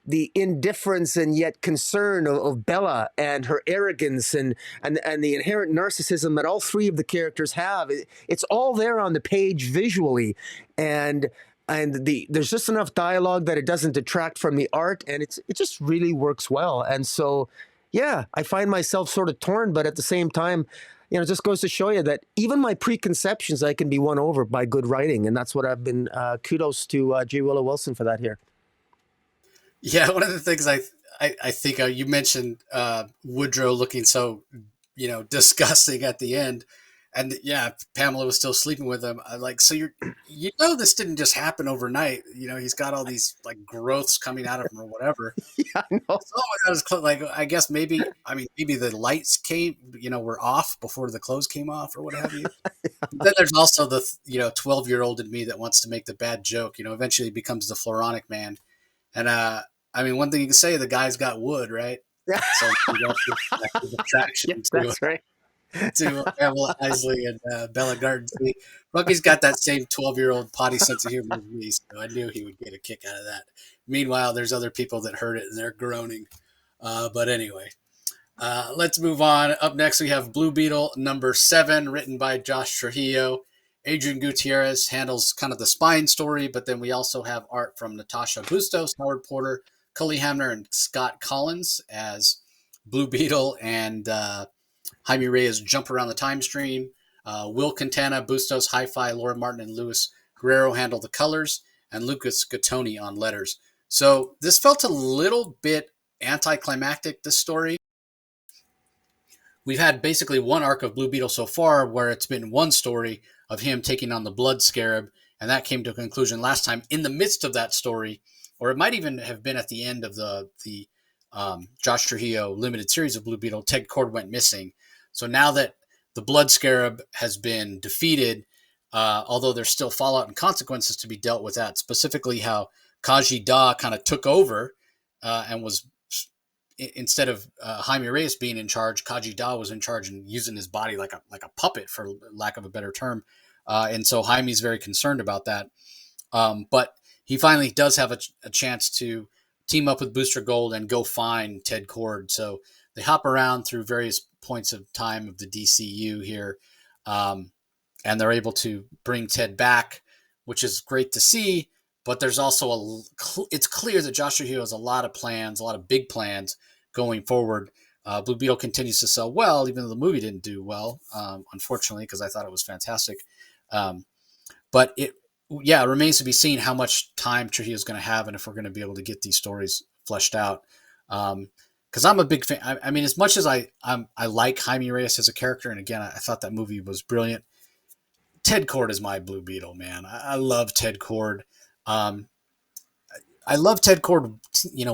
the indifference and yet concern of Bella, and her arrogance and the inherent narcissism that all three of the characters have. It's all there on the page visually, and there's just enough dialogue that it doesn't detract from the art, and it just really works well. And so, yeah, I find myself sort of torn, but at the same time, it just goes to show you that even my preconceptions, I can be won over by good writing. And that's what I've been, kudos to J. Willow Wilson for that here. Yeah, one of the things I think you mentioned Woodrow looking so disgusting at the end, and yeah, Pamela was still sleeping with him. So this didn't just happen overnight. He's got all these like growths coming out of him or whatever. Yeah, I know. So I was like, I guess maybe the lights were off before the clothes came off or what have you. Then there's also the 12-year-old in me that wants to make the bad joke. Eventually becomes the Floronic Man, and one thing you can say, the guy's got wood, right? Yeah. So you don't get the attraction Yes, that's right. to Pamela Isley and Bella Gardens. Bucky's got that same 12-year-old potty sense of humor as me, so I knew he would get a kick out of that. Meanwhile, there's other people that heard it and they're groaning. But anyway, let's move on. Up next, we have Blue Beetle number 7, written by Josh Trujillo. Adrian Gutierrez handles kind of the spine story, but then we also have art from Natasha Bustos, Howard Porter, Cully Hamner, and Scott Collins as Blue Beetle, and Jaime Reyes Jump Around the Time Stream. Will Quintana, Bustos, Hi-Fi, Laura Martin, and Luis Guerrero handle the colors, and Lucas Gattoni on letters. So this felt a little bit anticlimactic, this story. We've had basically one arc of Blue Beetle so far where it's been one story of him taking on the Blood Scarab, and that came to a conclusion last time. In the midst of that story, or it might even have been at the end of the Josh Trujillo limited series of Blue Beetle, Ted Kord went missing. So now that the Blood Scarab has been defeated, although there's still fallout and consequences to be dealt with, that specifically how Kaji Da kind of took over and was, instead of Jaime Reyes being in charge, Kaji Da was in charge and using his body like a puppet, for lack of a better term. And so Jaime's very concerned about that. But he finally does have a chance to team up with Booster Gold and go find Ted Kord. So they hop around through various points of time of the DCU here, and they're able to bring Ted back, which is great to see. But there's also it's clear that Josh Trujillo has a lot of plans, a lot of big plans going forward. Blue Beetle continues to sell well, even though the movie didn't do well, unfortunately, because I thought it was fantastic. But it remains to be seen how much time Trujillo is going to have, and if we're going to be able to get these stories fleshed out. Because I'm a big fan. I mean, as much as I like Jaime Reyes as a character, and again, I thought that movie was brilliant. Ted Kord is my Blue Beetle, man. I love Ted Kord. I love Ted Kord,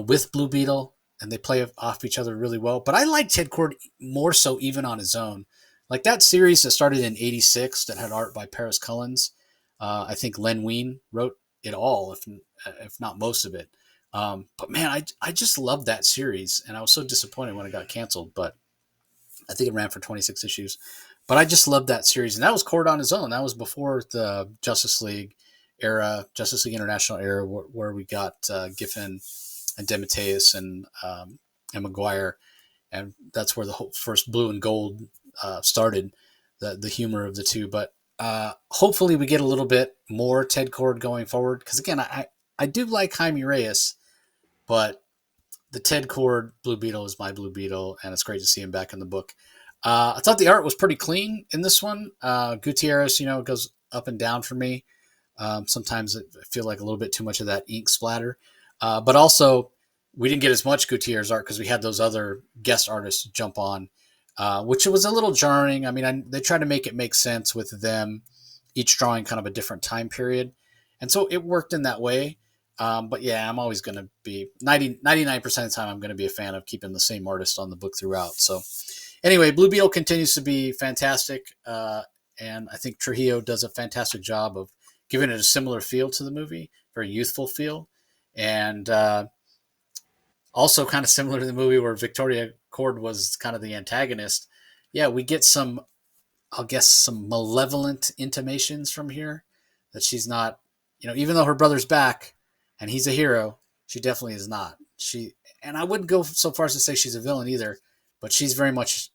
with Blue Beetle, and they play off each other really well. But I like Ted Kord more so even on his own. Like that series that started in '86 that had art by Paris Cullins. I think Len Wein wrote it all, if not most of it. But man, I just loved that series, and I was so disappointed when it got canceled. But I think it ran for 26 issues. But I just loved that series, and that was Kord on his own. That was before the Justice League era, Justice League International era, where we got Giffen and DeMatteis and Maguire, and that's where the whole first Blue and Gold started, the humor of the two. But hopefully we get a little bit more Ted Kord going forward, because again, I do like Jaime Reyes, but the Ted Kord Blue Beetle is my Blue Beetle, and it's great to see him back in the book. I thought the art was pretty clean in this one. Gutierrez, goes up and down for me. Sometimes I feel like a little bit too much of that ink splatter. But also, we didn't get as much Gutierrez art because we had those other guest artists jump on, which was a little jarring. I mean, they tried to make it make sense with them each drawing kind of a different time period. And so it worked in that way. But yeah, I'm always going to be 99% of the time, I'm going to be a fan of keeping the same artist on the book throughout. So anyway, Blue Beetle continues to be fantastic. And I think Trujillo does a fantastic job of giving it a similar feel to the movie, very youthful feel. And also kind of similar to the movie where Victoria Kord was kind of the antagonist. Yeah, we get some malevolent intimations from here that she's not, even though her brother's back and he's a hero, she definitely is not. And I wouldn't go so far as to say she's a villain either, but she's very much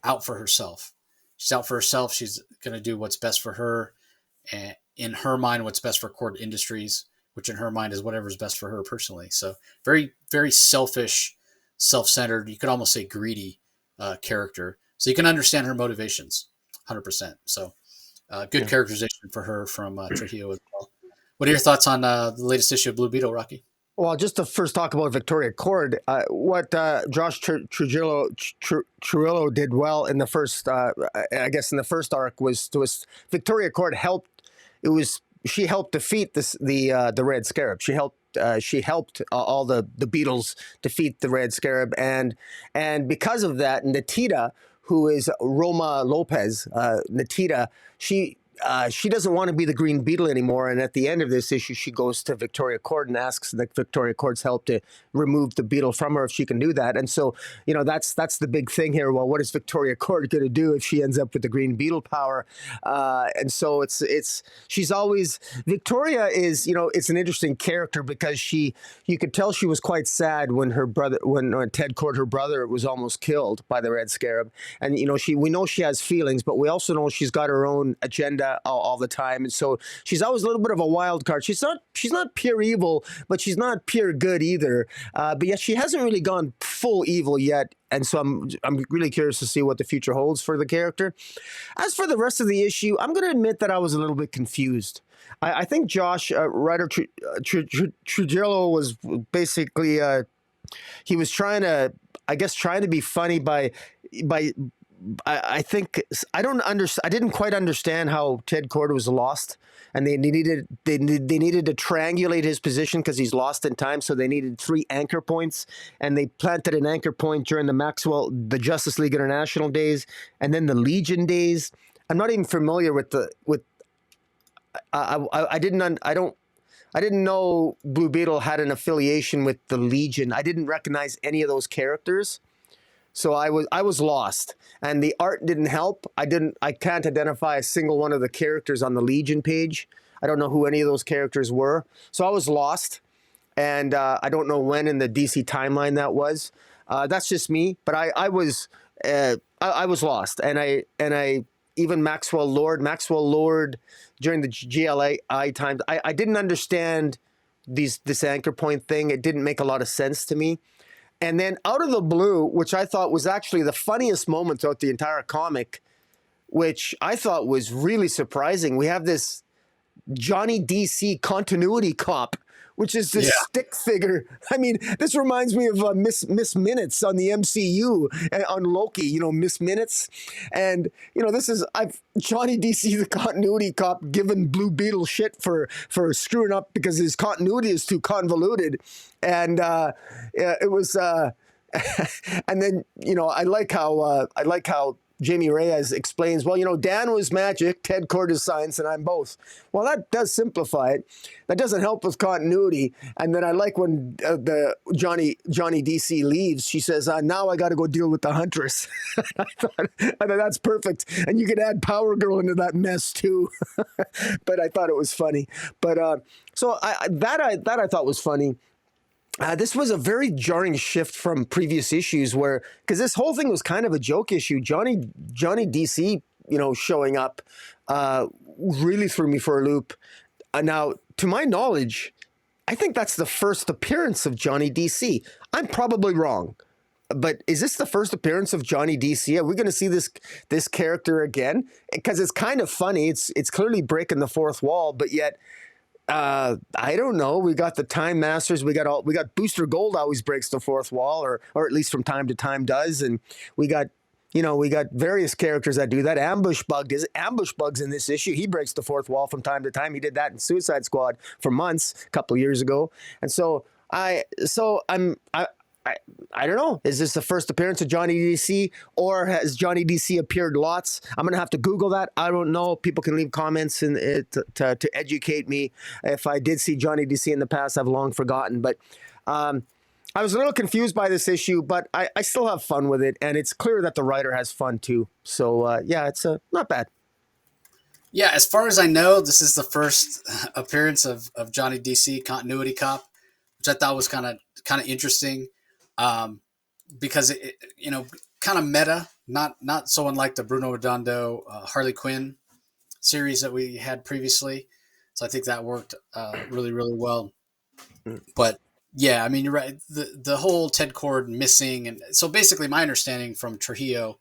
out for herself. She's out for herself. She's going to do what's best for her, and in her mind, what's best for Kord Industries, which in her mind is whatever's best for her personally. So very, very selfish, self-centered, you could almost say greedy character. So you can understand her motivations 100%. So good characterization for her from Trujillo as well. What are your thoughts on the latest issue of Blue Beetle, Rocky? Well, just to first talk about Victoria Kord, what Josh Trujillo did well in the first, I guess in the first arc was Victoria Kord helped. She helped defeat the Red Scarab. She helped all the Beatles defeat the Red Scarab, and because of that, Natita, who is Roma Lopez, Natita, she doesn't want to be the Green Beetle anymore. And at the end of this issue, she goes to Victoria Kord and asks Victoria Kord's help to remove the Beetle from her if she can do that. And so, that's the big thing here. Well, what is Victoria Kord going to do if she ends up with the Green Beetle power? And so she's always, Victoria is, it's an interesting character because you could tell she was quite sad when when Ted Kord, her brother, was almost killed by the Red Scarab. And, we know she has feelings, but we also know she's got her own agenda all the time, and so she's always a little bit of a wild card. She's not pure evil, but she's not pure good either. But yet she hasn't really gone full evil yet, and so I'm really curious to see what the future holds for the character. As for the rest of the issue, I'm going to admit that I was a little bit confused. I think Josh, writer Trujillo, was basically he was trying to, I guess, trying to be funny by. I think I don't understand. I didn't quite understand how Ted Cord was lost, and they needed to triangulate his position because he's lost in time. So they needed 3 anchor points, and they planted an anchor point during the Justice League International days, and then the Legion days. I'm not even familiar with I didn't know Blue Beetle had an affiliation with the Legion. I didn't recognize any of those characters. So I was lost, and the art didn't help. I can't identify a single one of the characters on the Legion page. I don't know who any of those characters were. So I was lost, and I don't know when in the DC timeline that was. That's just me, but I was lost, and I even Maxwell Lord during the GLI times. I didn't understand this anchor point thing. It didn't make a lot of sense to me. And then out of the blue, which I thought was actually the funniest moment throughout the entire comic, which I thought was really surprising. We have this Johnny DC continuity cop, which is this stick figure. I mean, this reminds me of Miss Minutes on the MCU on Loki. Miss Minutes, and this is Johnny DC, the continuity cop, giving Blue Beetle shit for screwing up because his continuity is too convoluted, and it was. And then I like how Jamie Reyes explains, well, Dan was magic, Ted Cord is science, and I'm both. Well, that does simplify it. That doesn't help with continuity. And then I like when the Johnny DC leaves, she says, now I got to go deal with the Huntress. I thought that's perfect. And you could add Power Girl into that mess too. But I thought it was funny. But so I thought was funny. This was a very jarring shift from previous issues because this whole thing was kind of a joke issue. Johnny DC, showing up really threw me for a loop. Now, to my knowledge, I think that's the first appearance of Johnny DC. I'm probably wrong, but is this the first appearance of Johnny DC? Are we going to see this character again? Because it's kind of funny. It's clearly breaking the fourth wall, but yet. I don't know. We got the Time Masters. We got Booster Gold always breaks the fourth wall, or at least from time to time does. And we got various characters that do that. Ambush Bug's in this issue. He breaks the fourth wall from time to time. He did that in Suicide Squad for months a couple of years ago. And so I don't know. Is this the first appearance of Johnny DC, or has Johnny DC appeared lots? I'm going to have to Google that. I don't know. People can leave comments to educate me. If I did see Johnny DC in the past, I've long forgotten. But I was a little confused by this issue, but I still have fun with it. And it's clear that the writer has fun too. So it's not bad. Yeah, as far as I know, this is the first appearance of Johnny DC, continuity cop, which I thought was kind of interesting. Because it kind of meta, not so unlike the Bruno Redondo Harley Quinn series that we had previously. So I think that worked really, really well. But yeah, I mean, you're right. The whole Ted Cord missing, and so basically my understanding from Trujillo,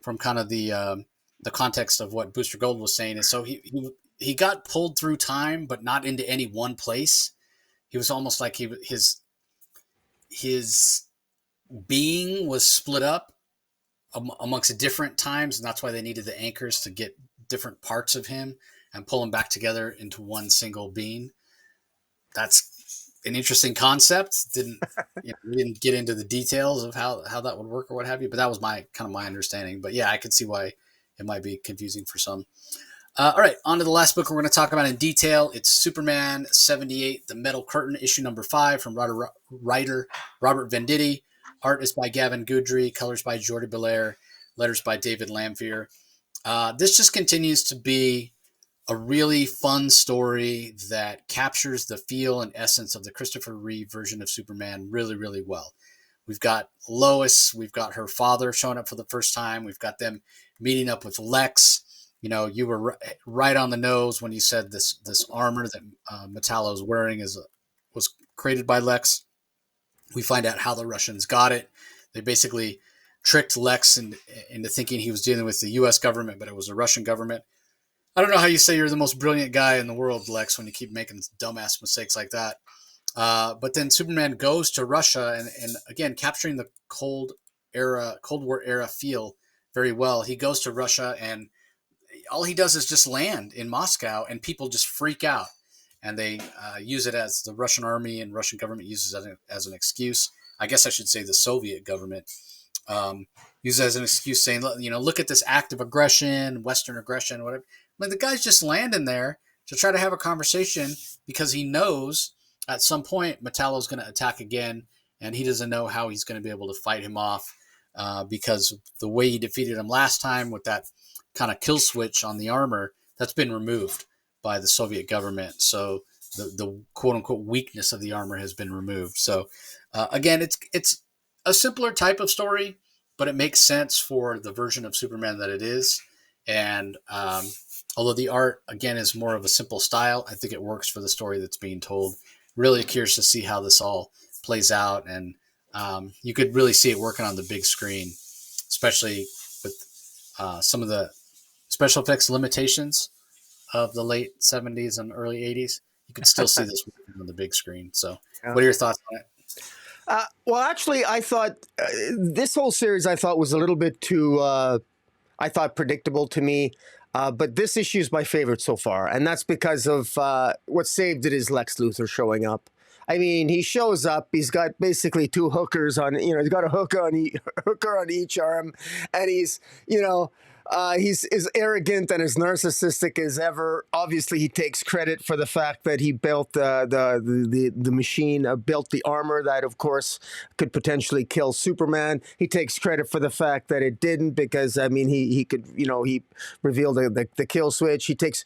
from kind of the context of what Booster Gold was saying, is so he got pulled through time, but not into any one place. He was almost like his being was split up amongst different times, and that's why they needed the anchors to get different parts of him and pull them back together into one single being. That's an interesting concept. We didn't get into the details of how that would work or what have you, but that was my understanding. But yeah, I could see why it might be confusing for some. All right, on to the last book we're going to talk about in detail. It's Superman 78, The Metal Curtain, issue number 5 from writer Robert Venditti. Art is by Gavin Goodry, colors by Jordi Belair, letters by David Lamphere. This just continues to be a really fun story that captures the feel and essence of the Christopher Reeve version of Superman really, really well. We've got Lois, we've got her father showing up for the first time, we've got them meeting up with Lex, you were right on the nose when you said this armor that Metallo is wearing was created by Lex. We find out how the Russians got it. They basically tricked Lex into thinking he was dealing with the U.S. government, but it was the Russian government. I don't know how you say you're the most brilliant guy in the world, Lex, when you keep making dumbass mistakes like that. But then Superman goes to Russia and again capturing the Cold War era feel very well. He goes to Russia and all he does is just land in Moscow, and people just freak out, and they use it as the Russian army and Russian government uses it as an excuse. I guess I should say the Soviet government uses it as an excuse, saying, look at this act of aggression, Western aggression, whatever. Like the guy's just landing there to try to have a conversation because he knows at some point Metallo's going to attack again, and he doesn't know how he's going to be able to fight him off because the way he defeated him last time with that kind of kill switch on the armor, that's been removed by the Soviet government. So the quote unquote weakness of the armor has been removed. So again, it's a simpler type of story, but it makes sense for the version of Superman that it is. And although the art again is more of a simple style, I think it works for the story that's being told. Really curious to see how this all plays out, and you could really see it working on the big screen, especially with some of the special effects limitations of the late 70s and early 80s. You could still see this working on the big screen. So, what are your thoughts on it? Well, actually, I thought this whole series I thought was a little bit too, I thought, predictable to me. But this issue is my favorite so far, and that's because of what saved it is Lex Luthor showing up. I mean, he shows up. He's got basically two hookers on. He's got a hooker on each arm, and he's he's as arrogant and as narcissistic as ever. Obviously, he takes credit for the fact that he built the machine, built the armor that, of course, could potentially kill Superman. He takes credit for the fact that it didn't, because I mean, he could, he revealed the kill switch. He takes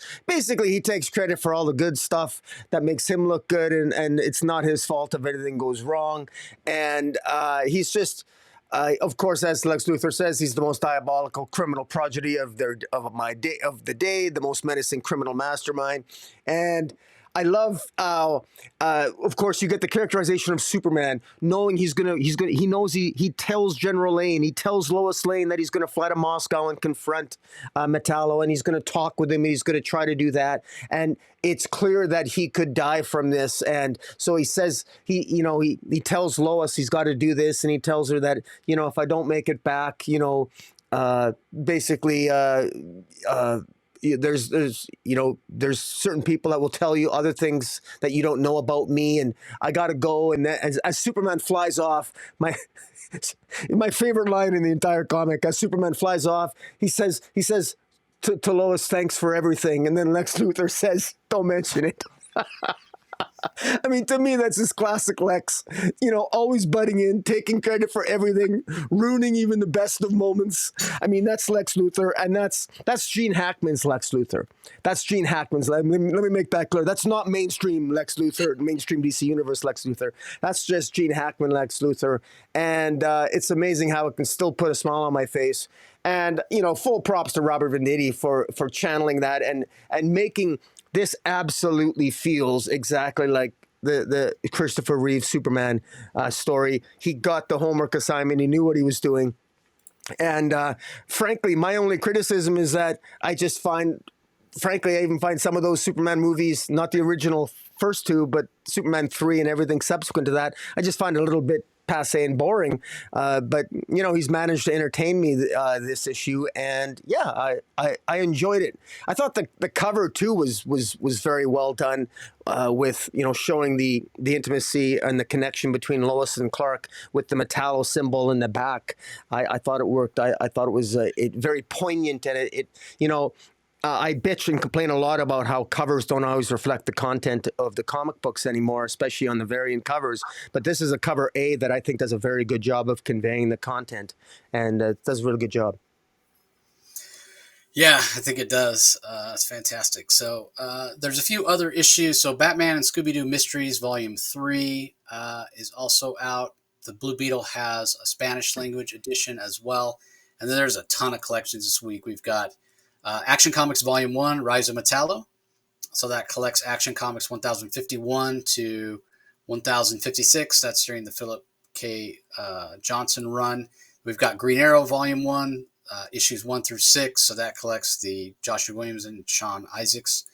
credit for all the good stuff that makes him look good, and it's not his fault if anything goes wrong. And he's just. Of course, as Lex Luthor says, he's the most diabolical criminal prodigy of the day, the most menacing criminal mastermind. And I love, of course, you get the characterization of Superman, knowing he tells General Lane, he tells Lois Lane that he's going to fly to Moscow and confront Metallo, and he's going to talk with him, and he's going to try to do that. And it's clear that he could die from this. And so he says, he tells Lois he's got to do this, and he tells her that, if I don't make it back, basically, there's certain people that will tell you other things that you don't know about me, and I gotta go. And as Superman flies off, my favorite line in the entire comic, as Superman flies off, he says to Lois, "Thanks for everything," and then Lex Luthor says, "Don't mention it." I mean, to me, that's his classic Lex, always butting in, taking credit for everything, ruining even the best of moments. I mean, that's Lex Luthor, and that's Gene Hackman's Lex Luthor. That's Gene Hackman's. Let me make that clear. That's not mainstream Lex Luthor, mainstream DC Universe Lex Luthor. That's just Gene Hackman Lex Luthor, and it's amazing how it can still put a smile on my face. And full props to Robert Venditti for channeling that and making. This absolutely feels exactly like the Christopher Reeve Superman story. He got the homework assignment. He knew what he was doing. And frankly, my only criticism is that I even find some of those Superman movies, not the original first two, but Superman 3 and everything subsequent to that, I just find it a little bit passe and boring, but he's managed to entertain me this issue, and yeah, I enjoyed it. I thought the cover too was very well done, with showing the intimacy and the connection between Lois and Clark with the Metallo symbol in the back. I thought it worked. I thought it was very poignant, and it I bitch and complain a lot about how covers don't always reflect the content of the comic books anymore, especially on the variant covers. But this is a cover A that I think does a very good job of conveying the content, and it does a really good job. Yeah, I think it does. It's fantastic. So there's a few other issues. So Batman and Scooby-Doo Mysteries Volume 3 is also out. The Blue Beetle has a Spanish language edition as well. And then there's a ton of collections this week. We've got Action Comics Volume 1, Rise of Metallo. So that collects Action Comics 1051 to 1056. That's during the Philip K. Johnson run. We've got Green Arrow Volume 1, issues 1 through 6. So that collects the Joshua Williams and Sean Isaacs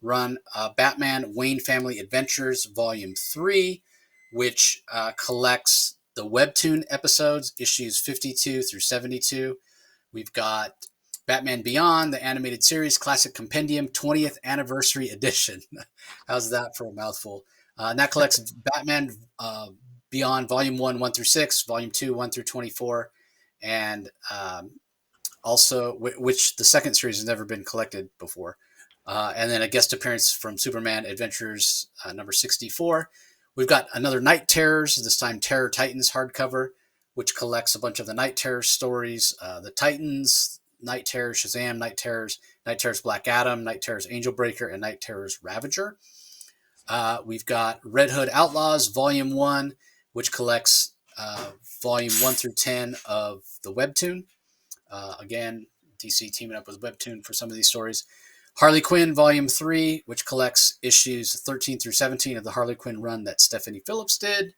run. Batman Wayne Family Adventures Volume 3, which collects the Webtoon episodes, issues 52 through 72. We've got Batman Beyond, the animated series, Classic Compendium, 20th Anniversary Edition. How's that for a mouthful? And that collects Batman Beyond Volume 1, 1 through 6, Volume 2, 1 through 24, and also, which the second series has never been collected before. And then a guest appearance from Superman Adventures number 64. We've got another Night Terrors, this time Terror Titans hardcover, which collects a bunch of the Night Terrors stories, the Titans, Night Terrors Shazam, Night Terrors Black Adam, Night Terrors Angel Breaker, and Night Terrors Ravager. We've got Red Hood Outlaws Volume 1, which collects Volume 1 through 10 of the Webtoon. Again, DC teaming up with Webtoon for some of these stories. Harley Quinn Volume 3, which collects issues 13 through 17 of the Harley Quinn run that Stephanie Phillips did.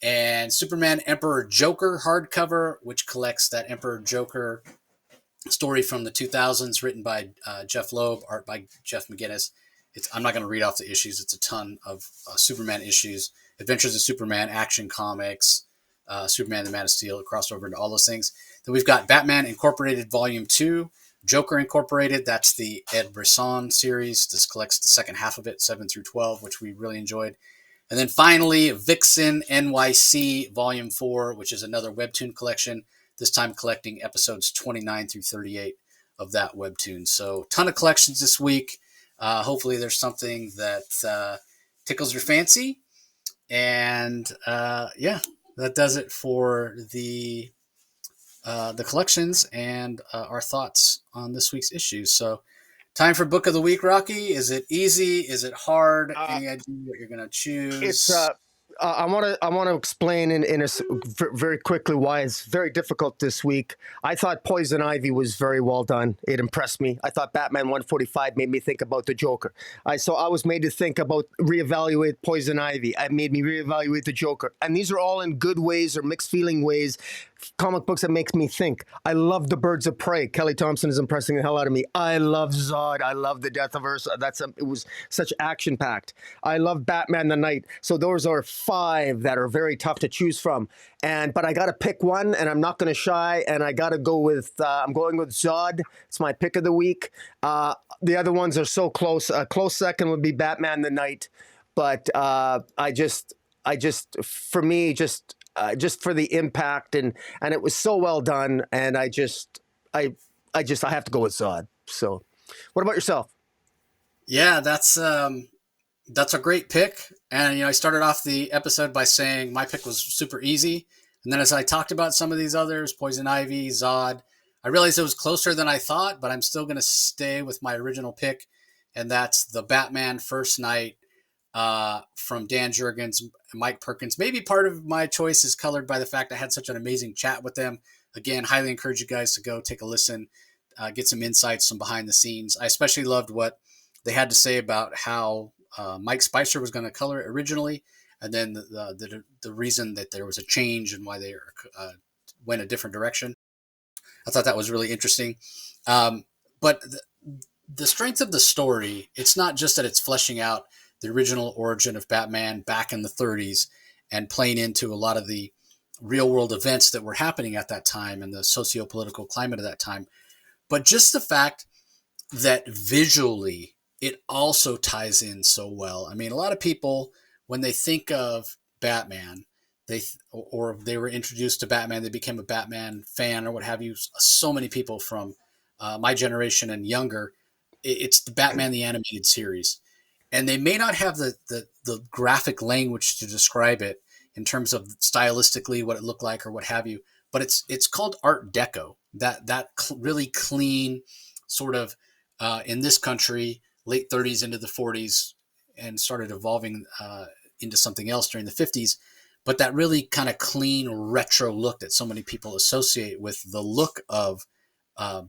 And Superman Emperor Joker hardcover, which collects that Emperor Joker story from the 2000s, written by Jeff Loeb, art by Jeff McGinnis. I'm not going to read off the issues. It's a ton of Superman issues, Adventures of Superman, Action Comics, Superman the Man of Steel, it crossed over into all those things. Then we've got Batman Incorporated Volume 2, Joker Incorporated. That's the Ed Brisson series. This collects the second half of it, 7 through 12, which we really enjoyed. And then finally, Vixen NYC Volume 4, which is another Webtoon collection, this time collecting episodes 29 through 38 of that Webtoon. So ton of collections this week. Hopefully there's something that tickles your fancy. And yeah, that does it for the collections and our thoughts on this week's issues. So time for book of the week, Rocky. Is it easy? Is it hard? Any idea what you're going to choose? It's I want to explain very quickly why it's very difficult this week. I thought Poison Ivy was very well done. It impressed me. I thought Batman 145 made me think about the Joker. So I was made to think about reevaluate Poison Ivy. It made me reevaluate the Joker. And these are all in good ways or mixed feeling ways. Comic books that makes me think. I love the Birds of Prey. Kelly Thompson is impressing the hell out of me. I love Zod. I love the Death of Ursa. It was such action packed. I love Batman the Night. So those are 5 that are very tough to choose from. But I got to pick one, and I'm not going to shy. And I got to go with. I'm going with Zod. It's my pick of the week. The other ones are so close. A close second would be Batman the Night. But for me, just for the impact and it was so well done, and I have to go with Zod. So, what about yourself? Yeah, that's a great pick. And I started off the episode by saying my pick was super easy, and then as I talked about some of these others, Poison Ivy, Zod, I realized it was closer than I thought, but I'm still going to stay with my original pick, and that's the Batman First Night from Dan Jurgens and Mike Perkins. Maybe part of my choice is colored by the fact I had such an amazing chat with them. Again, highly encourage you guys to go take a listen, get some insights, some behind the scenes. I especially loved what they had to say about how Mike Spicer was going to color it originally, and then the reason that there was a change and why they went a different direction. I thought that was really interesting. But the strength of the story, it's not just that it's fleshing out the original origin of Batman back in the 30s and playing into a lot of the real world events that were happening at that time and the socio-political climate of that time. But just the fact that visually it also ties in so well. I mean, a lot of people, when they think of Batman, or they were introduced to Batman, they became a Batman fan or what have you. So many people from my generation and younger, it's the Batman the Animated Series. And they may not have the graphic language to describe it in terms of stylistically what it looked like or what have you, but it's called Art Deco. That really clean sort of in this country, late 30s into the 40s, and started evolving into something else during the 50s. But that really kind of clean retro look that so many people associate with the look of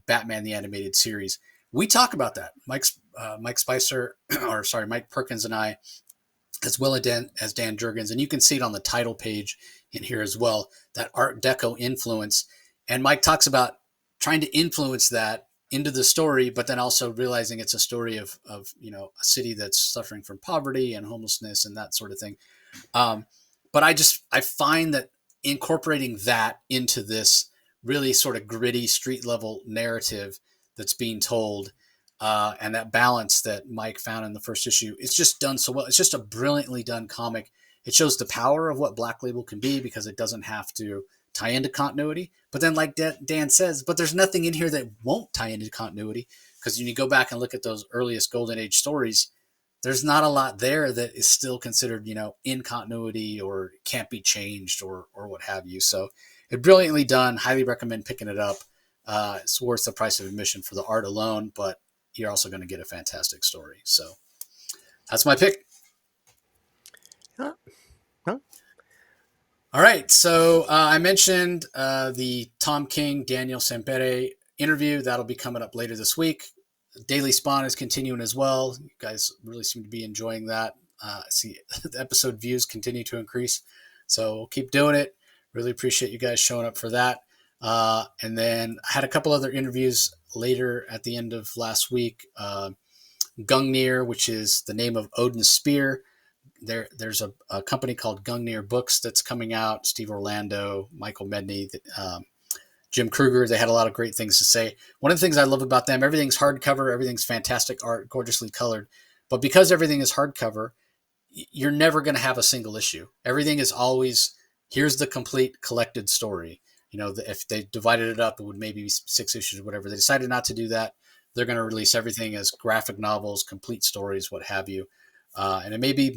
Batman the Animated Series we talk about that. Mike Spicer, or sorry, Mike Perkins and I, as well as Dan Jurgens, and you can see it on the title page in here as well, that Art Deco influence. And Mike talks about trying to influence that into the story, but then also realizing it's a story of a city that's suffering from poverty and homelessness and that sort of thing. But I find that incorporating that into this really sort of gritty street level narrative that's being told, and that balance that Mike found in the first issue, it's just done so well. It's just a brilliantly done comic. It shows the power of what Black Label can be because it doesn't have to tie into continuity. But then, like Dan says, but there's nothing in here that won't tie into continuity, because when you go back and look at those earliest Golden Age stories, there's not a lot there that is still considered, in continuity or can't be changed or what have you. So it's brilliantly done. Highly recommend picking it up. It's worth the price of admission for the art alone, but you're also going to get a fantastic story. So that's my pick. Huh? All right. So I mentioned the Tom King, Daniel Sampere interview. That'll be coming up later this week. Daily Spawn is continuing as well. You guys really seem to be enjoying that. See, the episode views continue to increase. So we'll keep doing it. Really appreciate you guys showing up for that. And then I had a couple other interviews later at the end of last week. Gungnir, which is the name of Odin's spear. There's a company called Gungnir Books that's coming out. Steve Orlando, Michael Medney, Jim Kruger. They had a lot of great things to say. One of the things I love about them, everything's hardcover, everything's fantastic art, gorgeously colored. But because everything is hardcover, you're never going to have a single issue. Everything is always, here's the complete collected story. If they divided it up, it would maybe be 6 issues or whatever. They decided not to do that. They're going to release everything as graphic novels, complete stories, what have you. And it may be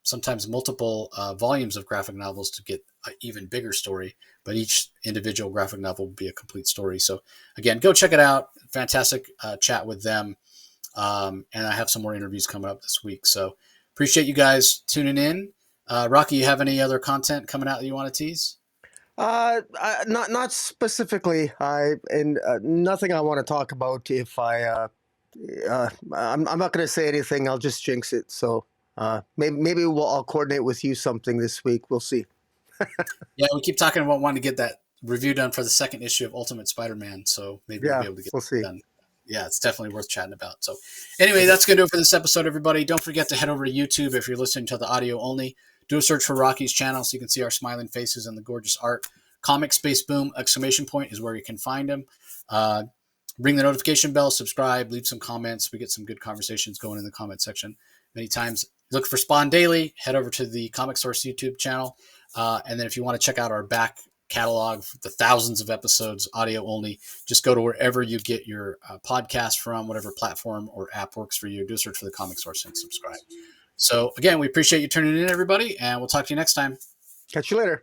sometimes multiple volumes of graphic novels to get an even bigger story, but each individual graphic novel will be a complete story. So again, go check it out. Fantastic chat with them. And I have some more interviews coming up this week. So appreciate you guys tuning in. Rocky, you have any other content coming out that you want to tease? Not specifically. Nothing I want to talk about. If I'm not going to say anything. I'll just jinx it. So maybe I'll coordinate with you something this week. We'll see. Yeah, we keep talking about wanting to get that review done for the second issue of Ultimate Spider-Man. So maybe we'll be able to get it done. Yeah, it's definitely worth chatting about. So anyway, that's going to do it for this episode, everybody. Don't forget to head over to YouTube if you're listening to the audio only. Do a search for Rocky's channel so you can see our smiling faces and the gorgeous art. Comic Space Boom ! Is where you can find him. Ring the notification bell, subscribe, leave some comments. We get some good conversations going in the comment section many times. Look for Spawn Daily. Head over to the Comic Source YouTube channel. And then if you want to check out our back catalog, the thousands of episodes, audio only, just go to wherever you get your podcast from, whatever platform or app works for you. Do a search for the Comic Source and subscribe. So again, we appreciate you tuning in, everybody, and we'll talk to you next time. Catch you later.